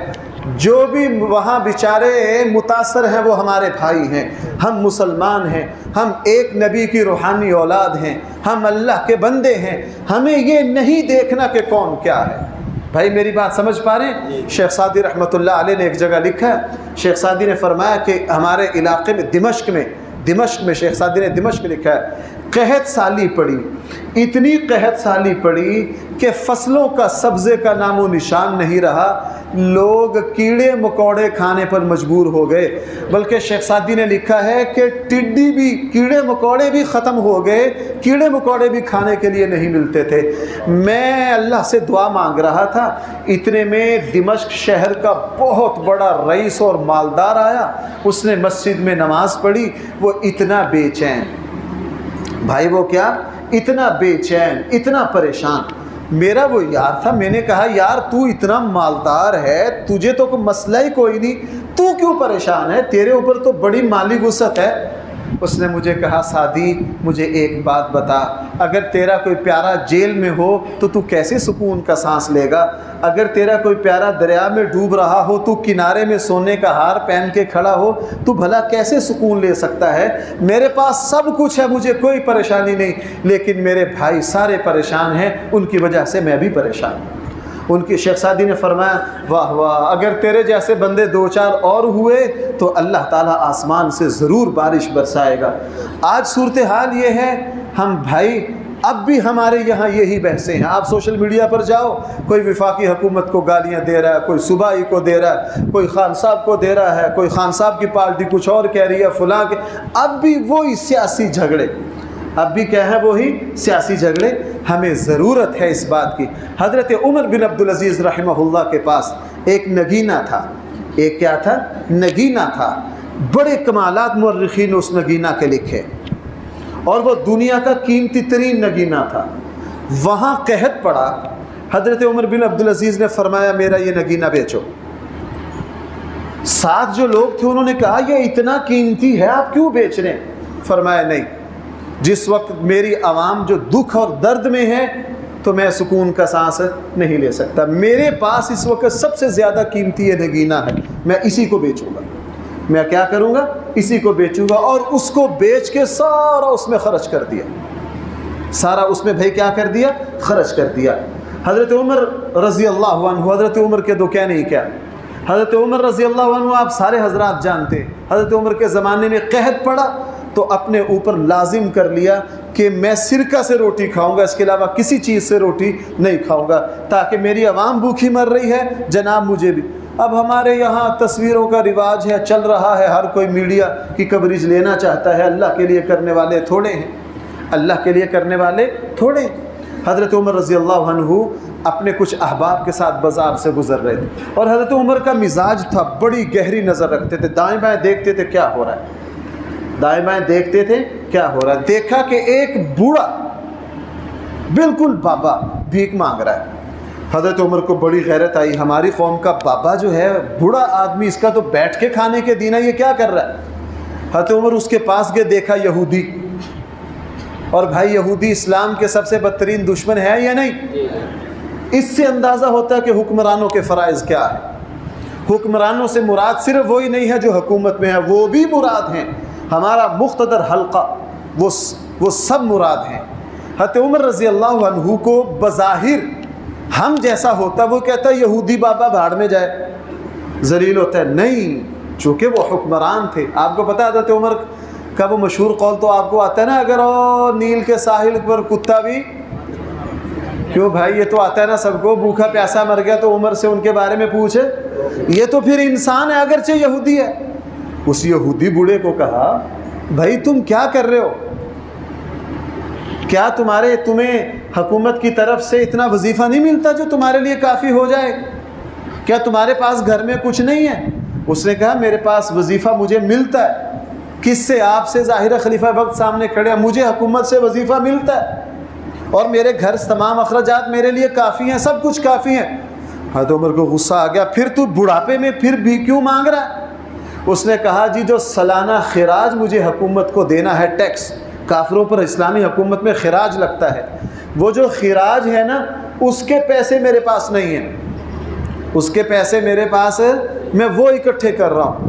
جو بھی وہاں بیچارے متاثر ہیں وہ ہمارے بھائی ہیں، ہم مسلمان ہیں، ہم ایک نبی کی روحانی اولاد ہیں، ہم اللہ کے بندے ہیں۔ ہمیں یہ نہیں دیکھنا کہ کون کیا ہے۔ بھائی میری بات سمجھ پا رہے ہیں؟ شیخ سعدی رحمۃ اللہ علیہ نے ایک جگہ لکھا ہے، شیخ سعدی نے فرمایا کہ ہمارے علاقے میں دمشق میں شیخ سعدی نے دمشق میں لکھا ہے، قحط سالی پڑی، اتنی قحط سالی پڑی کہ فصلوں کا سبزے کا نام و نشان نہیں رہا، لوگ کیڑے مکوڑے کھانے پر مجبور ہو گئے۔ بلکہ شیخ سعدی نے لکھا ہے کہ ٹڈی بھی، کیڑے مکوڑے بھی ختم ہو گئے، کیڑے مکوڑے بھی کھانے کے لیے نہیں ملتے تھے۔ میں اللہ سے دعا مانگ رہا تھا، اتنے میں دمشق شہر کا بہت بڑا رئیس اور مالدار آیا، اس نے مسجد میں نماز پڑھی، وہ اتنا بے چین، بھائی وہ کیا، اتنا بے چین، اتنا پریشان۔ میرا وہ یار تھا، میں نے کہا یار تو اتنا مالدار ہے، تجھے تو کوئی مسئلہ ہی کوئی نہیں، تو کیوں پریشان ہے، تیرے اوپر تو بڑی مالی وسعت ہے۔ اس نے مجھے کہا سعدی مجھے ایک بات بتا، اگر تیرا کوئی پیارا جیل میں ہو تو کیسے سکون کا سانس لے گا؟ اگر تیرا کوئی پیارا دریا میں ڈوب رہا ہو، تو کنارے میں سونے کا ہار پہن کے کھڑا ہو، تو بھلا کیسے سکون لے سکتا ہے؟ میرے پاس سب کچھ ہے، مجھے کوئی پریشانی نہیں، لیکن میرے بھائی سارے پریشان ہیں، ان کی وجہ سے میں بھی پریشان ہوں۔ ان کی شیخ سعدی نے فرمایا واہ واہ، اگر تیرے جیسے بندے 2-4 اور ہوئے تو اللہ تعالیٰ آسمان سے ضرور بارش برسائے گا۔ آج صورتحال یہ ہے، ہم بھائی اب بھی ہمارے یہاں یہی بحثیں ہیں۔ آپ سوشل میڈیا پر جاؤ، کوئی وفاقی حکومت کو گالیاں دے رہا ہے، کوئی صوبائی کو دے رہا ہے، کوئی خان صاحب کو دے رہا ہے، کوئی خان صاحب کی پارٹی کچھ اور کہہ رہی ہے، فلاں کے، اب بھی وہی سیاسی جھگڑے، اب بھی کیا ہے، وہی سیاسی جھگڑے۔ ہمیں ضرورت ہے اس بات کی۔ حضرت عمر بن عبدالعزیز رحمہ اللہ کے پاس ایک نگینہ تھا، ایک کیا تھا، نگینہ تھا، بڑے کمالات مورخین نے اس نگینہ کے لکھے، اور وہ دنیا کا قیمتی ترین نگینہ تھا۔ وہاں قحط پڑا، حضرت عمر بن عبدالعزیز نے فرمایا میرا یہ نگینہ بیچو۔ ساتھ جو لوگ تھے انہوں نے کہا یہ اتنا قیمتی ہے آپ کیوں بیچ رہے ہیں؟ فرمایا نہیں، جس وقت میری عوام جو دکھ اور درد میں ہے تو میں سکون کا سانس نہیں لے سکتا، میرے پاس اس وقت سب سے زیادہ قیمتی یہ نگینہ ہے، میں اسی کو بیچوں گا، میں کیا کروں گا، اسی کو بیچوں گا۔ اور اس کو بیچ کے سارا اس میں خرچ کر دیا، سارا اس میں بھائی کیا کر دیا، خرچ کر دیا۔ حضرت عمر رضی اللہ عنہ، حضرت عمر کے دو کہنے ہی کیا، حضرت عمر رضی اللہ عنہ آپ سارے حضرات جانتے، حضرت عمر کے زمانے میں قحط پڑا تو اپنے اوپر لازم کر لیا کہ میں سرکہ سے روٹی کھاؤں گا، اس کے علاوہ کسی چیز سے روٹی نہیں کھاؤں گا، تاکہ میری عوام بھوکی مر رہی ہے، جناب مجھے بھی۔ اب ہمارے یہاں تصویروں کا رواج ہے، چل رہا ہے، ہر کوئی میڈیا کی کوریج لینا چاہتا ہے، اللہ کے لیے کرنے والے تھوڑے ہیں، اللہ کے لیے کرنے والے تھوڑے ہیں۔ حضرت عمر رضی اللہ عنہ اپنے کچھ احباب کے ساتھ بازار سے گزر رہے تھے، اور حضرت عمر کا مزاج تھا، بڑی گہری نظر رکھتے تھے، دائیں بائیں دیکھتے تھے کیا ہو رہا ہے، دائیں بائیں دیکھتے تھے کیا ہو رہا ہے۔ دیکھا کہ ایک بوڑھا بالکل بابا بھیک مانگ رہا ہے۔ حضرت عمر کو بڑی غیرت آئی، ہماری قوم کا بابا جو ہے بوڑھا آدمی، اس کا تو بیٹھ کے کھانے کے دین ہے، یہ کیا کر رہا ہے؟ حضرت عمر اس کے پاس گئے، دیکھا یہودی، اور بھائی یہودی اسلام کے سب سے بدترین دشمن ہے یا نہیں؟ اس سے اندازہ ہوتا ہے کہ حکمرانوں کے فرائض کیا ہے۔ حکمرانوں سے مراد صرف وہی نہیں ہے جو حکومت میں ہے، وہ بھی مراد ہیں، ہمارا مقتدر حلقہ وہ سب مراد ہیں۔ حضرت عمر رضی اللہ عنہ کو بظاہر ہم جیسا ہوتا وہ کہتا ہے یہودی بابا بھاڑ میں جائے، ذلیل ہوتا ہے، نہیں، چونکہ وہ حکمران تھے۔ آپ کو پتہ ہے حضرت عمر کا وہ مشہور قول تو آپ کو آتا ہے نا، اگر نیل کے ساحل پر کتا بھی، کیوں بھائی یہ تو آتا ہے نا سب کو، بھوکا پیاسا مر گیا تو عمر سے ان کے بارے میں پوچھے، یہ تو پھر انسان ہے اگرچہ یہودی ہے۔ اس یہودی بوڑھے کو کہا بھائی تم کیا کر رہے ہو؟ کیا تمہیں حکومت کی طرف سے اتنا وظیفہ نہیں ملتا جو تمہارے لیے کافی ہو جائے؟ کیا تمہارے پاس گھر میں کچھ نہیں ہے؟ اس نے کہا میرے پاس وظیفہ مجھے ملتا ہے، کس سے؟ آپ سے، ظاہر خلیفہ وقت سامنے کھڑے ہیں، مجھے حکومت سے وظیفہ ملتا ہے اور میرے گھر تمام اخراجات میرے لیے کافی ہیں، سب کچھ کافی ہیں۔ حضرت عمر کو غصہ آ گیا، پھر تو بڑھاپے میں پھر بھی کیوں مانگ رہا ہے؟ اس نے کہا جی جو سالانہ خراج مجھے حکومت کو دینا ہے، ٹیکس، کافروں پر اسلامی حکومت میں خراج لگتا ہے، وہ جو خراج ہے نا اس کے پیسے میرے پاس نہیں ہیں، اس کے پیسے میرے پاس میں وہ اکٹھے کر رہا ہوں۔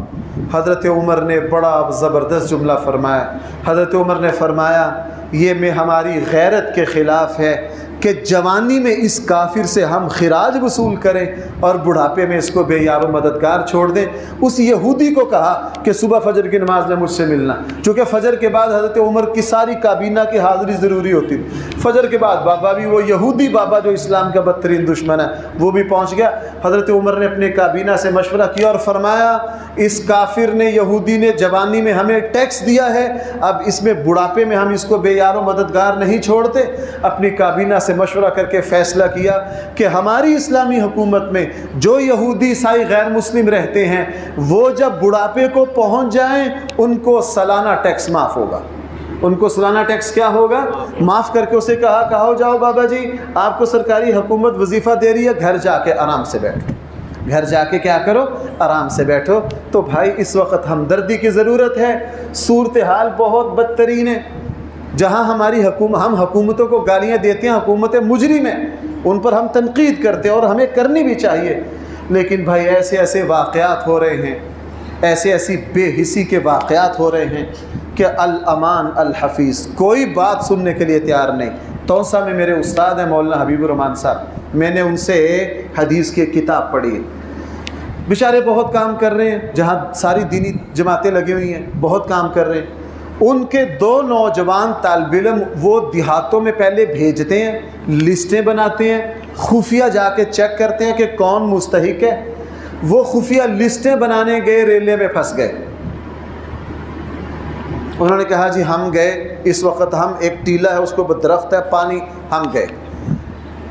حضرت عمر نے بڑا زبردست جملہ فرمایا۔ حضرت عمر نے فرمایا یہ میں ہماری غیرت کے خلاف ہے کہ جوانی میں اس کافر سے ہم خراج وصول کریں اور بڑھاپے میں اس کو بے یار و مددگار چھوڑ دیں۔ اس یہودی کو کہا کہ صبح فجر کی نماز میں مجھ سے ملنا، چونکہ فجر کے بعد حضرت عمر کی ساری کابینہ کی حاضری ضروری ہوتی تھی۔ فجر کے بعد بابا بھی، وہ یہودی بابا جو اسلام کا بدترین دشمن ہے، وہ بھی پہنچ گیا۔ حضرت عمر نے اپنے کابینہ سے مشورہ کیا اور فرمایا اس کافر نے، یہودی نے جوانی میں ہمیں ٹیکس دیا ہے، اب اس میں بڑھاپے میں ہم اس کو بے یار و مددگار نہیں چھوڑتے۔ اپنی کابینہ سے مشورہ کر کے فیصلہ کیا کہ ہماری اسلامی حکومت میں جو یہودی عیسائی غیر مسلم رہتے ہیں وہ جب بڑھاپے کو پہنچ جائیں ان کو سالانہ ٹیکس معاف ہوگا۔ ان کو سالانہ ٹیکس کیا ہوگا؟ معاف کر کے اسے کہا جاؤ بابا جی آپ کو سرکاری حکومت وظیفہ دے رہی ہے، گھر جا کے آرام سے بیٹھو، گھر جا کے کیا کرو؟ آرام سے بیٹھو۔ تو بھائی اس وقت ہمدردی کی ضرورت ہے، صورتحال بہت بدترین ہے۔ جہاں ہماری ہم حکومتوں کو گالیاں دیتے ہیں، حکومتیں مجرم ہیں، ان پر ہم تنقید کرتے ہیں اور ہمیں کرنی بھی چاہیے، لیکن بھائی ایسے واقعات ہو رہے ہیں، ایسی بے حسی کے واقعات ہو رہے ہیں کہ الامان الحفیظ، کوئی بات سننے کے لیے تیار نہیں۔ توسا میں میرے استاد ہیں مولانا حبیب الرحمان صاحب، میں نے ان سے حدیث کی کتاب پڑھی ہے، بیچارے بہت کام کر رہے ہیں، جہاں ساری دینی جماعتیں لگی ہوئی ہیں بہت کام کر رہے ہیں۔ ان کے 2 نوجوان طالب علم وہ دیہاتوں میں پہلے بھیجتے ہیں، لسٹیں بناتے ہیں، خفیہ جا کے چیک کرتے ہیں کہ کون مستحق ہے۔ وہ خفیہ لسٹیں بنانے گئے، ریلوے میں پھنس گئے۔ انہوں نے کہا جی ہم گئے، اس وقت ہم ایک ٹیلا ہے اس کو درخت ہے پانی، ہم گئے۔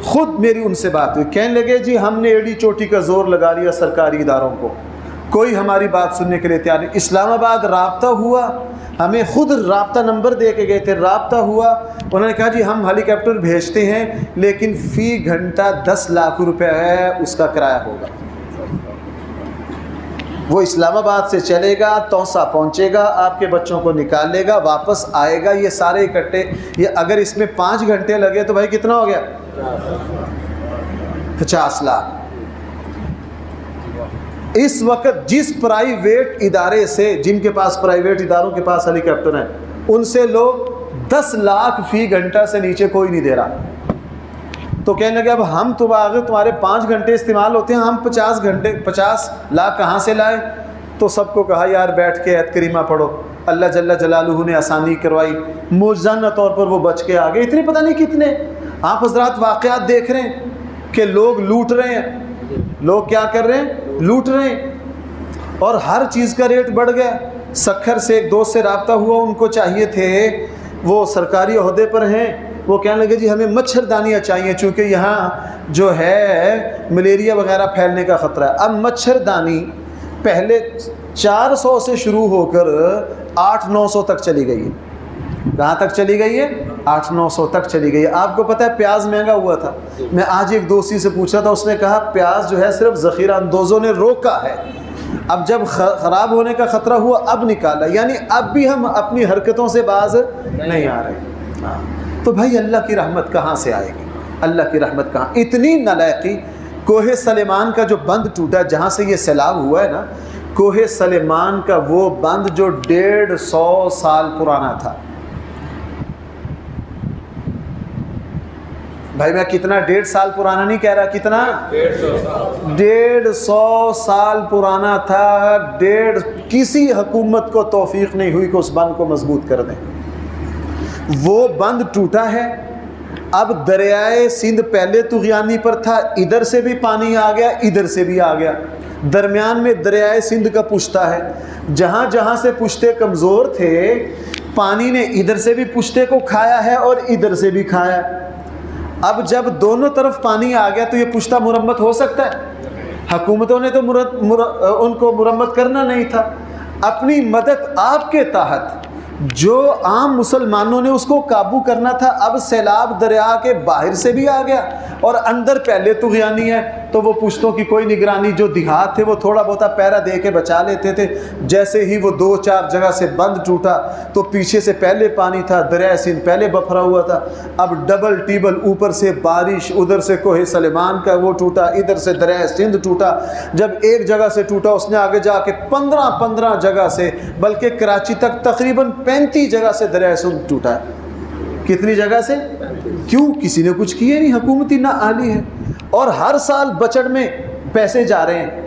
خود میری ان سے بات ہوئی، کہنے لگے جی ہم نے ایڑی چوٹی کا زور لگا لیا سرکاری اداروں کو، کوئی ہماری بات سننے کے لیے تیار نہیں۔ اسلام آباد رابطہ ہوا، ہمیں خود رابطہ نمبر دے کے گئے تھے، رابطہ ہوا، انہوں نے کہا جی ہم ہیلی کاپٹر بھیجتے ہیں لیکن فی گھنٹہ 10 لاکھ روپے ہے اس کا کرایہ ہوگا۔ وہ اسلام آباد سے چلے گا، توسا پہنچے گا، آپ کے بچوں کو نکال لے گا، واپس آئے گا، یہ سارے اکٹھے، یہ اگر اس میں 5 گھنٹے لگے تو بھائی کتنا ہو گیا؟ 50 لاکھ۔ اس وقت جس پرائیویٹ ادارے سے، جن کے پاس پرائیویٹ اداروں کے پاس ہیلی کاپٹر ہیں، ان سے لوگ 10 لاکھ فی گھنٹہ سے نیچے کوئی نہیں دے رہا۔ تو کہنے لگے اب ہم تمہارے 5 گھنٹے استعمال ہوتے ہیں، ہم 50 لاکھ کہاں سے لائے؟ تو سب کو کہا یار بیٹھ کے آیت کریمہ پڑھو، اللہ جل جلالہ نے آسانی کروائی، معجزانہ طور پر وہ بچ کے آگے۔ اتنے پتہ نہیں کتنے آپ حضرات واقعات دیکھ رہے ہیں کہ لوگ لوٹ رہے ہیں، لوگ کیا کر رہے ہیں؟ لوٹ رہے ہیں، اور ہر چیز کا ریٹ بڑھ گیا۔ سکھر سے ایک دوست سے رابطہ ہوا، ان کو چاہیے تھے، وہ سرکاری عہدے پر ہیں، وہ کہنے لگے جی ہمیں مچھردانیاں چاہیے چونکہ یہاں جو ہے ملیریا وغیرہ پھیلنے کا خطرہ ہے۔ اب مچھردانی پہلے 400 سے شروع ہو کر 800-900 تک چلی گئی ہے۔ کہاں تک چلی گئی ہے؟ 800-900 تک چلی گئی ہے۔ آپ کو پتہ ہے پیاز مہنگا ہوا تھا، میں آج ایک دوستی سے پوچھا تھا، اس نے کہا پیاز جو ہے صرف ذخیرہ اندوزوں نے روکا ہے، اب جب خراب ہونے کا خطرہ ہوا اب نکالا، یعنی اب بھی ہم اپنی حرکتوں سے باز نہیں آ رہے۔ تو بھائی اللہ کی رحمت کہاں سے آئے گی؟ اللہ کی رحمت کہاں؟ اتنی نالائقی. کوہ سلیمان کا جو بند ٹوٹا جہاں سے یہ سیلاب ہوا ہے نا، کوہ سلیمان کا وہ بند جو 150 سال پرانا تھا. بھائی میں کتنا 150 سال پرانا نہیں کہہ رہا، کتنا 150 سال پرانا تھا. کسی حکومت کو توفیق نہیں ہوئی کہ اس بند کو مضبوط کر دیں. وہ بند ٹوٹا ہے. اب دریائے سندھ پہلے طغیانی پر تھا، ادھر سے بھی پانی آ گیا، ادھر سے بھی آ گیا. درمیان میں دریائے سندھ کا پشتہ ہے. جہاں جہاں سے پشتے کمزور تھے پانی نے ادھر سے بھی پشتے کو کھایا ہے اور ادھر سے بھی کھایا. اب جب دونوں طرف پانی آ گیا تو یہ پشتہ مرمت ہو سکتا ہے؟ حکومتوں نے تو ان کو مرمت کرنا نہیں تھا. اپنی مدد آپ کے تحت جو عام مسلمانوں نے اس کو قابو کرنا تھا، اب سیلاب دریا کے باہر سے بھی آ گیا اور اندر پہلے طغیانی ہے، تو وہ پشتوں کی کوئی نگرانی. جو دیہات تھے وہ تھوڑا بہت پیرا دے کے بچا لیتے تھے. جیسے ہی وہ 2-4 جگہ سے بند ٹوٹا تو پیچھے سے پہلے پانی تھا، دریائے سندھ پہلے بفرا ہوا تھا. اب ڈبل ٹیبل اوپر سے بارش، ادھر سے کوہ سلیمان کا وہ ٹوٹا، ادھر سے دریائے سندھ ٹوٹا. جب ایک جگہ سے ٹوٹا اس نے آگے جا کے 15 جگہ سے، بلکہ کراچی تک تقریباً 35 جگہ سے دریائے سندھ ٹوٹا ہے. کتنی جگہ سے؟ کیوں؟ کسی نے کچھ کیے نہیں، حکومتی نااہلی ہے. اور ہر سال بجٹ میں پیسے جا رہے ہیں،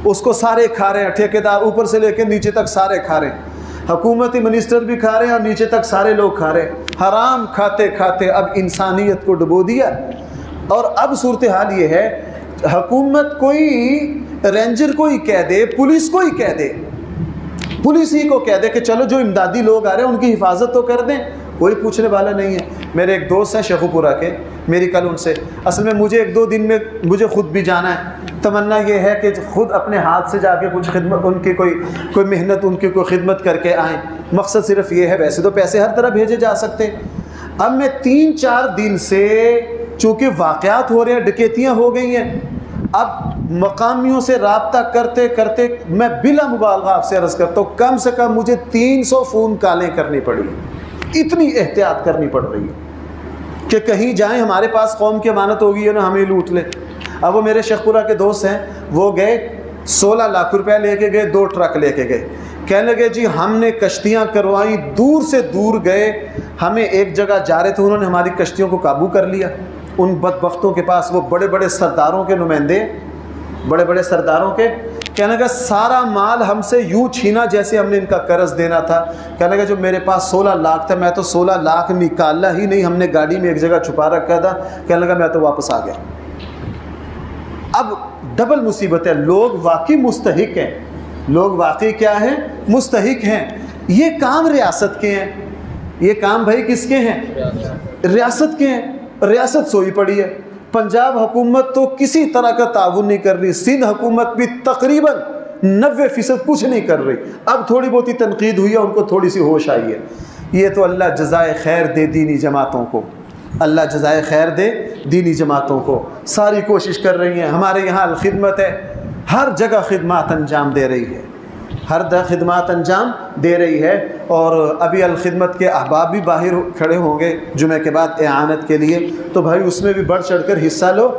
اس کو سارے کھا رہے ہیں. ٹھیکیدار اوپر سے لے کے نیچے تک سارے کھا رہے ہیں. حکومتی منسٹر بھی کھا رہے ہیں اور نیچے تک سارے لوگ کھا رہے ہیں. حرام کھاتے کھاتے اب انسانیت کو ڈبو دیا. اور اب صورتحال یہ ہے، حکومت کوئی رینجر کو ہی کہہ دے، پولیس کو ہی کہہ دے، پولیس ہی کو کہہ دے کہ چلو جو امدادی لوگ آ رہے ہیں ان کی حفاظت تو کر دیں، کوئی پوچھنے والا نہیں ہے. میرے ایک دوست ہیں شیخو پورہ کے، میری کل ان سے، اصل میں مجھے 1-2 دن میں مجھے خود بھی جانا ہے. تمنا یہ ہے کہ خود اپنے ہاتھ سے جا کے کچھ خدمت، ان کی کوئی محنت، ان کی کوئی خدمت کر کے آئیں. مقصد صرف یہ ہے. ویسے تو پیسے ہر طرح بھیجے جا سکتے. اب میں 3-4 دن سے چونکہ واقعات ہو رہے ہیں، ڈکیتیاں ہو گئی ہیں، اب مقامیوں سے رابطہ کرتے کرتے میں بلا مبالغہ آپ سے عرض کرتا ہوں کم سے کم مجھے 300 فون کالیں کرنی پڑی. اتنی احتیاط کرنی پڑ رہی ہے کہ کہیں جائیں ہمارے پاس قوم کی امانت ہوگی نا، ہمیں لوٹ لے. اب وہ میرے شیخ پورہ کے دوست ہیں، وہ گئے 16 لاکھ روپے لے کے گئے، 2 ٹرک لے کے گئے. کہنے لگے جی ہم نے کشتیاں کروائیں، دور سے دور گئے، ہمیں ایک جگہ جا رہے تھے، انہوں نے ہماری کشتیوں کو قابو کر لیا. ان بدبختوں کے پاس وہ بڑے بڑے سرداروں کے نمائندے، بڑے بڑے سرداروں کے، کہنے لگا سارا مال ہم سے یوں چھینا جیسے ہم نے ان کا قرض دینا تھا. کہنے لگا جو میرے پاس 16 لاکھ تھا، میں تو 16 لاکھ نکالا ہی نہیں، ہم نے گاڑی میں ایک جگہ چھپا رکھا تھا. کہنے لگا میں تو واپس آ گیا. اب ڈبل مصیبت ہے. لوگ واقعی مستحق ہیں، لوگ واقعی کیا ہیں؟ مستحق ہیں. یہ کام ریاست کے ہیں، یہ کام بھائی کس کے ہیں؟ ریاست کے ہیں. ریاست سوئی پڑی ہے. پنجاب حکومت تو کسی طرح کا تعاون نہیں کر رہی، سندھ حکومت بھی تقریباً 90% کچھ نہیں کر رہی. اب تھوڑی بہت ہی تنقید ہوئی ہے، ان کو تھوڑی سی ہوش آئی ہے. یہ تو اللہ جزائے خیر دے دینی جماعتوں کو، اللہ جزائے خیر دے دینی جماعتوں کو. ساری کوشش کر رہی ہیں. ہمارے یہاں الخدمت ہے، ہر جگہ خدمات انجام دے رہی ہے، ہر خدمات انجام دے رہی ہے. اور ابھی الخدمت کے احباب بھی باہر کھڑے ہوں گے جمعہ کے بعد اعانت کے لیے، تو بھائی اس میں بھی بڑھ چڑھ کر حصہ لو.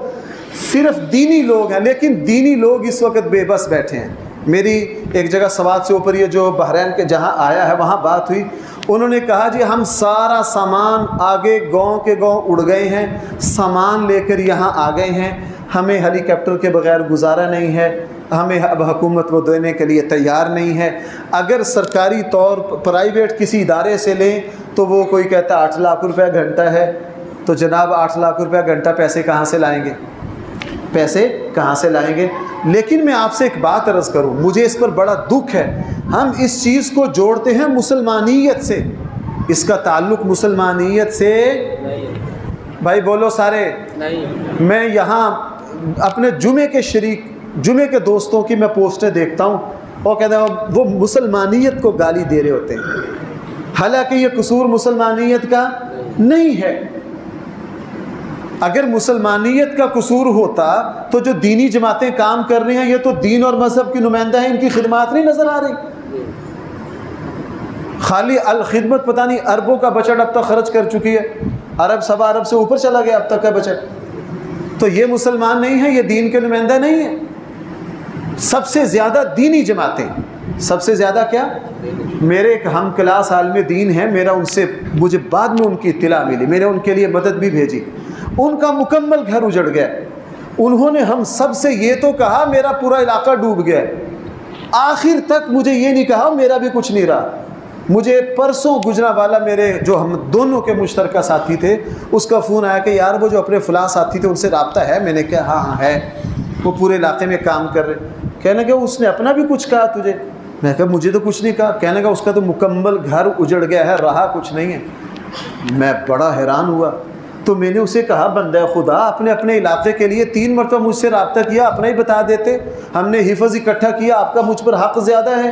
صرف دینی لوگ ہیں، لیکن دینی لوگ اس وقت بے بس بیٹھے ہیں. میری ایک جگہ سوات سے اوپر یہ جو بحرین کے جہاں آیا ہے وہاں بات ہوئی، انہوں نے کہا جی ہم سارا سامان آگے گاؤں کے گاؤں اڑ گئے ہیں، سامان لے کر یہاں آ گئے ہیں، ہمیں ہیلی کاپٹر کے بغیر گزارا نہیں ہے، ہمیں اب حکومت وہ دینے کے لیے تیار نہیں ہے. اگر سرکاری طور پرائیویٹ کسی ادارے سے لیں تو وہ کوئی کہتا ہے 8 لاکھ روپے گھنٹہ ہے. تو جناب 8 لاکھ روپے گھنٹہ پیسے کہاں سے لائیں گے؟ پیسے کہاں سے لائیں گے؟ لیکن میں آپ سے ایک بات عرض کروں، مجھے اس پر بڑا دکھ ہے. ہم اس چیز کو جوڑتے ہیں مسلمانیت سے، اس کا تعلق مسلمانیت سے بھائی بولو سارے نہیں. میں یہاں اپنے جمعے کے دوستوں کی میں پوسٹیں دیکھتا ہوں، اور کہتے ہیں وہ مسلمانیت کو گالی دے رہے ہوتے ہیں، حالانکہ یہ قصور مسلمانیت کا نہیں ہے. اگر مسلمانیت کا قصور ہوتا تو جو دینی جماعتیں کام کر رہی ہیں، یہ تو دین اور مذہب کی نمائندہ ہیں، ان کی خدمات نہیں نظر آ رہی. خالی الخدمت پتہ نہیں اربوں کا بجٹ اب تک خرچ کر چکی ہے، ارب سوا ارب سے اوپر چلا گیا اب تک کا بجٹ۔ تو یہ مسلمان نہیں ہے، یہ دین کے نمائندہ نہیں ہے۔ سب سے زیادہ دینی جماعتیں، سب سے زیادہ کیا، میرے ایک ہم کلاس عالم دین ہیں، مجھے بعد میں ان کی اطلاع ملی، میں نے ان کے لیے مدد بھی بھیجی، ان کا مکمل گھر اجڑ گیا۔ انہوں نے ہم سب سے یہ تو کہا میرا پورا علاقہ ڈوب گیا، آخر تک مجھے یہ نہیں کہا میرا بھی کچھ نہیں رہا۔ مجھے پرسوں گجرانوالہ میرے جو ہم دونوں کے مشترکہ ساتھی تھے، اس کا فون آیا کہ یار وہ جو اپنے فلاں ساتھی تھے ان سے رابطہ ہے؟ میں نے کہا ہاں ہے، وہ پورے علاقے میں کام کر رہے۔ کہنے کہ اس نے اپنا بھی کچھ کہا تجھے؟ میں کہا مجھے تو کچھ نہیں کہا۔ کہنے کا اس کا تو مکمل گھر اجڑ گیا ہے، رہا کچھ نہیں ہے۔ میں بڑا حیران ہوا، تو میں نے اسے کہا بندہ خدا اپنے علاقے کے لیے 3 مرتبہ مجھ سے رابطہ کیا، اپنا ہی بتا دیتے، ہم نے حفظ اکٹھا کیا، آپ کا مجھ پر حق زیادہ ہے۔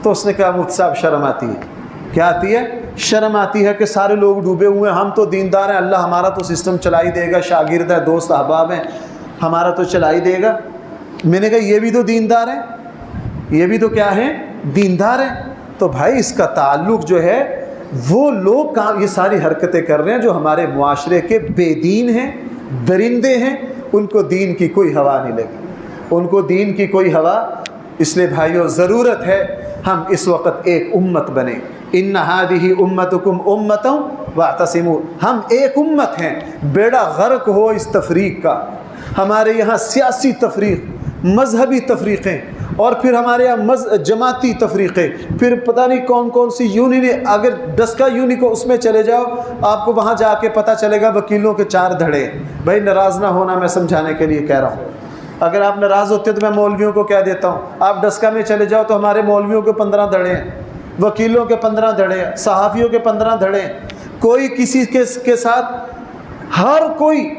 تو اس نے کہا مفتی صاحب شرم آتی ہے۔ کیا آتی ہے؟ شرم آتی ہے کہ سارے لوگ ڈوبے ہوئے ہیں، ہم تو دیندار ہیں، اللہ ہمارا تو سسٹم چلا ہی دے گا، شاگرد ہے، دوست احباب ہیں، ہمارا تو چلا ہی دے گا۔ میں نے کہا یہ بھی تو دیندار ہیں، یہ بھی تو کیا ہیں، دیندار ہیں۔ تو بھائی اس کا تعلق جو ہے وہ لوگ یہ ساری حرکتیں کر رہے ہیں جو ہمارے معاشرے کے بے دین ہیں، درندے ہیں، ان کو دین کی کوئی ہوا نہیں لگی، ان کو دین کی کوئی ہوا۔ اس لیے بھائیوں ضرورت ہے ہم اس وقت ایک امت بنیں۔ ان ہذہ امتکم امۃ واعتصموا، ہم ایک امت ہیں، بیڑا غرق ہو اس تفریق کا۔ ہمارے یہاں سیاسی تفریق، مذہبی تفریقیں، اور پھر ہمارے یہاں جماعتی تفریقیں، پھر پتہ نہیں کون کون سی یونین، اگر ڈسکا یونی کو اس میں چلے جاؤ آپ کو وہاں جا کے پتہ چلے گا وکیلوں کے 4 دھڑے۔ بھائی ناراض نہ ہونا، میں سمجھانے کے لیے کہہ رہا ہوں، اگر آپ ناراض ہوتے تو میں مولویوں کو کہہ دیتا ہوں، آپ ڈسکا میں چلے جاؤ تو ہمارے مولویوں کے 15 دھڑے ہیں، وکیلوں کے 15 دھڑے ہیں، صحافیوں کے 15 دھڑے ہیں۔ کوئی کسی کے ساتھ، ہر کوئی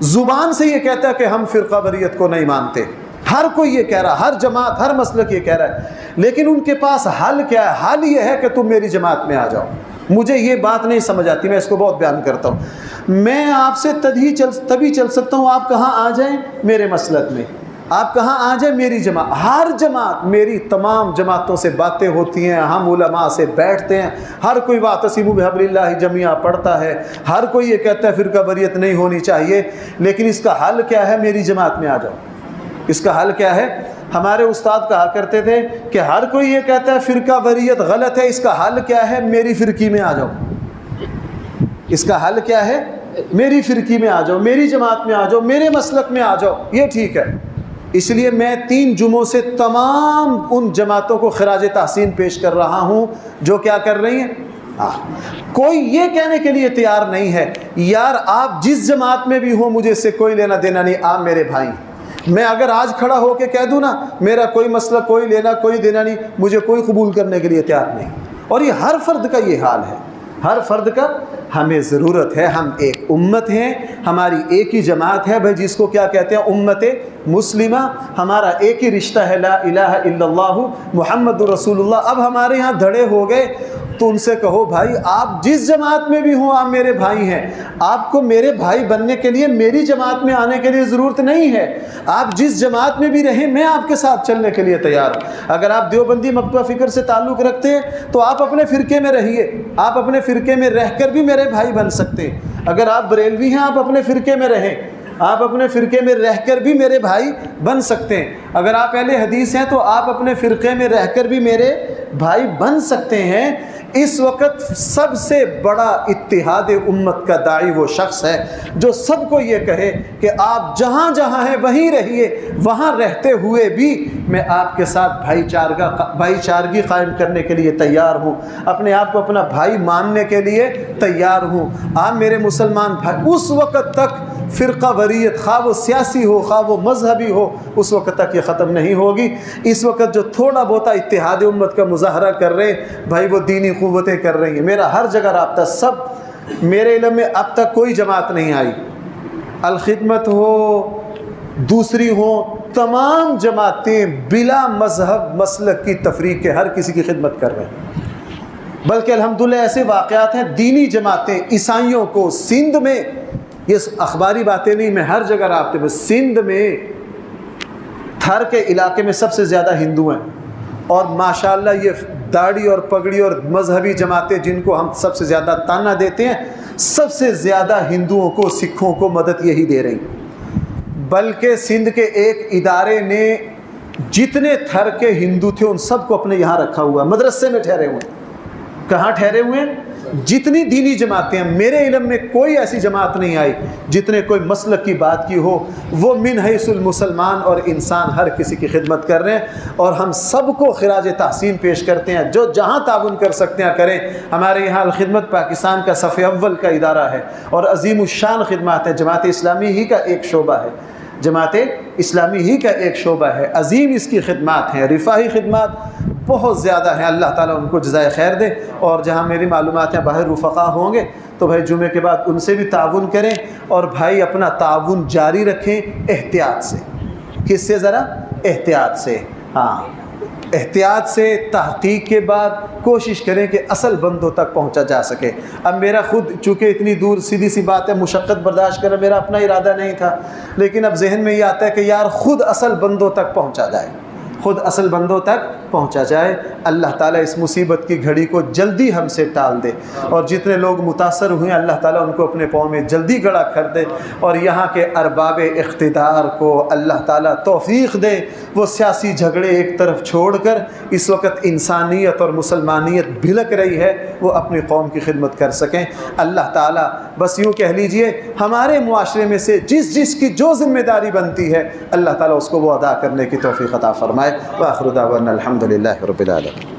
زبان سے یہ کہتا ہے کہ ہم فرقہ واریت کو نہیں مانتے، ہر کوئی یہ کہہ رہا، ہر جماعت، ہر مسلک یہ کہہ رہا ہے، لیکن ان کے پاس حل کیا ہے؟ حل یہ ہے کہ تم میری جماعت میں آ جاؤ۔ مجھے یہ بات نہیں سمجھ آتی، میں اس کو بہت بیان کرتا ہوں۔ میں آپ سے تبھی چل سکتا ہوں آپ کہاں آ جائیں، میرے مسلک میں، آپ کہاں آ جائیں، میری جماعت، ہر جماعت، میری تمام جماعتوں سے باتیں ہوتی ہیں، ہم علماء سے بیٹھتے ہیں، ہر کوئی واعتصموا بحبل اللہ جمیعا پڑھتا ہے، ہر کوئی یہ کہتا ہے فرقہ واریت نہیں ہونی چاہیے، لیکن اس کا حل کیا ہے؟ میری جماعت میں آ جاؤ۔ اس کا حل کیا ہے؟ ہمارے استاد کہا کرتے تھے کہ ہر کوئی یہ کہتا ہے فرقہ واریت غلط ہے، اس کا حل کیا ہے؟ میری فرقی میں آ جاؤ۔ اس کا حل کیا ہے؟ میری فرقی میں آ جاؤ، میری جماعت میں آ جاؤ، میرے مسلک میں آ جاؤ، یہ ٹھیک ہے۔ اس لیے میں 3 جمعوں سے تمام ان جماعتوں کو خراج تحسین پیش کر رہا ہوں جو کیا کر رہی ہیں۔ کوئی یہ کہنے کے لیے تیار نہیں ہے یار آپ جس جماعت میں بھی ہو مجھے اس سے کوئی لینا دینا نہیں، آپ میرے بھائی ہیں۔ میں اگر آج کھڑا ہو کے کہہ دوں نا میرا کوئی مسئلہ، کوئی لینا کوئی دینا نہیں، مجھے کوئی قبول کرنے کے لیے تیار نہیں۔ اور یہ ہر فرد کا یہ حال ہے، ہر فرد کا۔ ہمیں ضرورت ہے، ہم ایک امت ہیں، ہماری ایک ہی جماعت ہے بھائی، جس کو کیا کہتے ہیں؟ امت مسلمہ۔ ہمارا ایک ہی رشتہ ہے، لا الہ الا اللہ محمد رسول اللہ۔ اب ہمارے یہاں دھڑے ہو گئے تو ان سے کہو بھائی آپ جس جماعت میں بھی ہوں آپ میرے بھائی ہیں، آپ کو میرے بھائی بننے کے لیے میری جماعت میں آنے کے لیے ضرورت نہیں ہے، آپ جس جماعت میں بھی رہیں میں آپ کے ساتھ چلنے کے لیے تیار ہوں۔ اگر آپ دیوبندی مکتبہ فکر سے تعلق رکھتے ہیں تو آپ اپنے فرقے میں رہیے، آپ اپنے فرقے میں رہ کر بھی میرے بھائی بن سکتے ہیں۔ اگر آپ بریلوی ہیں آپ اپنے فرقے میں رہیں، آپ اپنے فرقے میں رہ کر بھی میرے بھائی بن سکتے ہیں۔ اگر آپ اہل حدیث ہیں تو آپ اپنے فرقے میں رہ کر بھی میرے بھائی بن سکتے ہیں۔ اس وقت سب سے بڑا اتحاد امت کا داعی وہ شخص ہے جو سب کو یہ کہے کہ آپ جہاں جہاں ہیں وہیں رہیے، وہاں رہتے ہوئے بھی میں آپ کے ساتھ بھائی چارگی قائم کرنے کے لیے تیار ہوں، اپنے آپ کو اپنا بھائی ماننے کے لیے تیار ہوں۔ آپ میرے مسلمان بھائی، اس وقت تک فرقہ واریت خواہ وہ سیاسی ہو خواہ وہ مذہبی ہو، اس وقت تک یہ ختم نہیں ہوگی۔ اس وقت جو تھوڑا بہت اتحاد امت کا مظاہرہ کر رہے ہیں بھائی، وہ دینی قوتیں کر رہی ہیں۔ میرا ہر جگہ رابطہ، سب میرے علم میں اب تک کوئی جماعت نہیں آئی، الخدمت ہو دوسری ہو، تمام جماعتیں بلا مذہب مسلک کی تفریق کے ہر کسی کی خدمت کر رہے ہیں۔ بلکہ الحمدللہ ایسے واقعات ہیں، دینی جماعتیں عیسائیوں کو سندھ میں، یہ اخباری باتیں نہیں، میں ہر جگہ رابطے میں، سندھ میں تھر کے علاقے میں سب سے زیادہ ہندو ہیں، اور ماشاءاللہ یہ داڑھی اور پگڑی اور مذہبی جماعتیں جن کو ہم سب سے زیادہ تانا دیتے ہیں، سب سے زیادہ ہندوؤں کو، سکھوں کو مدد یہی دے رہی ہیں۔ بلکہ سندھ کے ایک ادارے نے جتنے تھر کے ہندو تھے ان سب کو اپنے یہاں رکھا ہوا، مدرسے میں ٹھہرے ہوئے ہیں۔ کہاں ٹھہرے ہوئے ہیں؟ جتنی دینی جماعتیں ہیں، میرے علم میں کوئی ایسی جماعت نہیں آئی جتنے کوئی مسلک کی بات کی ہو، وہ من حیث المسلمان اور انسان ہر کسی کی خدمت کر رہے ہیں، اور ہم سب کو خراج تحسین پیش کرتے ہیں۔ جو جہاں تعاون کر سکتے ہیں کریں۔ ہمارے یہاں الخدمت پاکستان کا صف اول کا ادارہ ہے اور عظیم الشان خدمات ہے، جماعت اسلامی ہی کا ایک شعبہ ہے، جماعت اسلامی ہی کا ایک شعبہ ہے، عظیم اس کی خدمات ہیں، رفاہی خدمات بہت زیادہ ہیں۔ اللہ تعالیٰ ان کو جزائے خیر دے، اور جہاں میری معلومات ہیں باہر رفقا ہوں گے تو بھائی جمعے کے بعد ان سے بھی تعاون کریں، اور بھائی اپنا تعاون جاری رکھیں احتیاط سے۔ کس سے؟ ذرا احتیاط سے، ہاں احتیاط سے، تحقیق کے بعد کوشش کریں کہ اصل بندوں تک پہنچا جا سکے۔ اب میرا خود چونکہ اتنی دور، سیدھی سی بات ہے، مشقت برداشت کرنا میرا اپنا ارادہ نہیں تھا، لیکن اب ذہن میں یہ آتا ہے کہ یار خود اصل بندوں تک پہنچا جائے، خود اصل بندوں تک پہنچا جائے۔ اللہ تعالیٰ اس مصیبت کی گھڑی کو جلدی ہم سے ٹال دے، اور جتنے لوگ متاثر ہوئے ہیں اللہ تعالیٰ ان کو اپنے پاؤں میں جلدی گڑا کر دے، اور یہاں کے ارباب اقتدار کو اللہ تعالیٰ توفیق دے، وہ سیاسی جھگڑے ایک طرف چھوڑ کر اس وقت انسانیت اور مسلمانیت بھلک رہی ہے، وہ اپنی قوم کی خدمت کر سکیں۔ اللہ تعالیٰ بس یوں کہہ لیجئے ہمارے معاشرے میں سے جس کی جو ذمہ داری بنتی ہے اللہ تعالیٰ اس کو وہ ادا کرنے کی توفیق عطا فرمائے۔ وآخر دعوانا الحمدللہ رب العالمین۔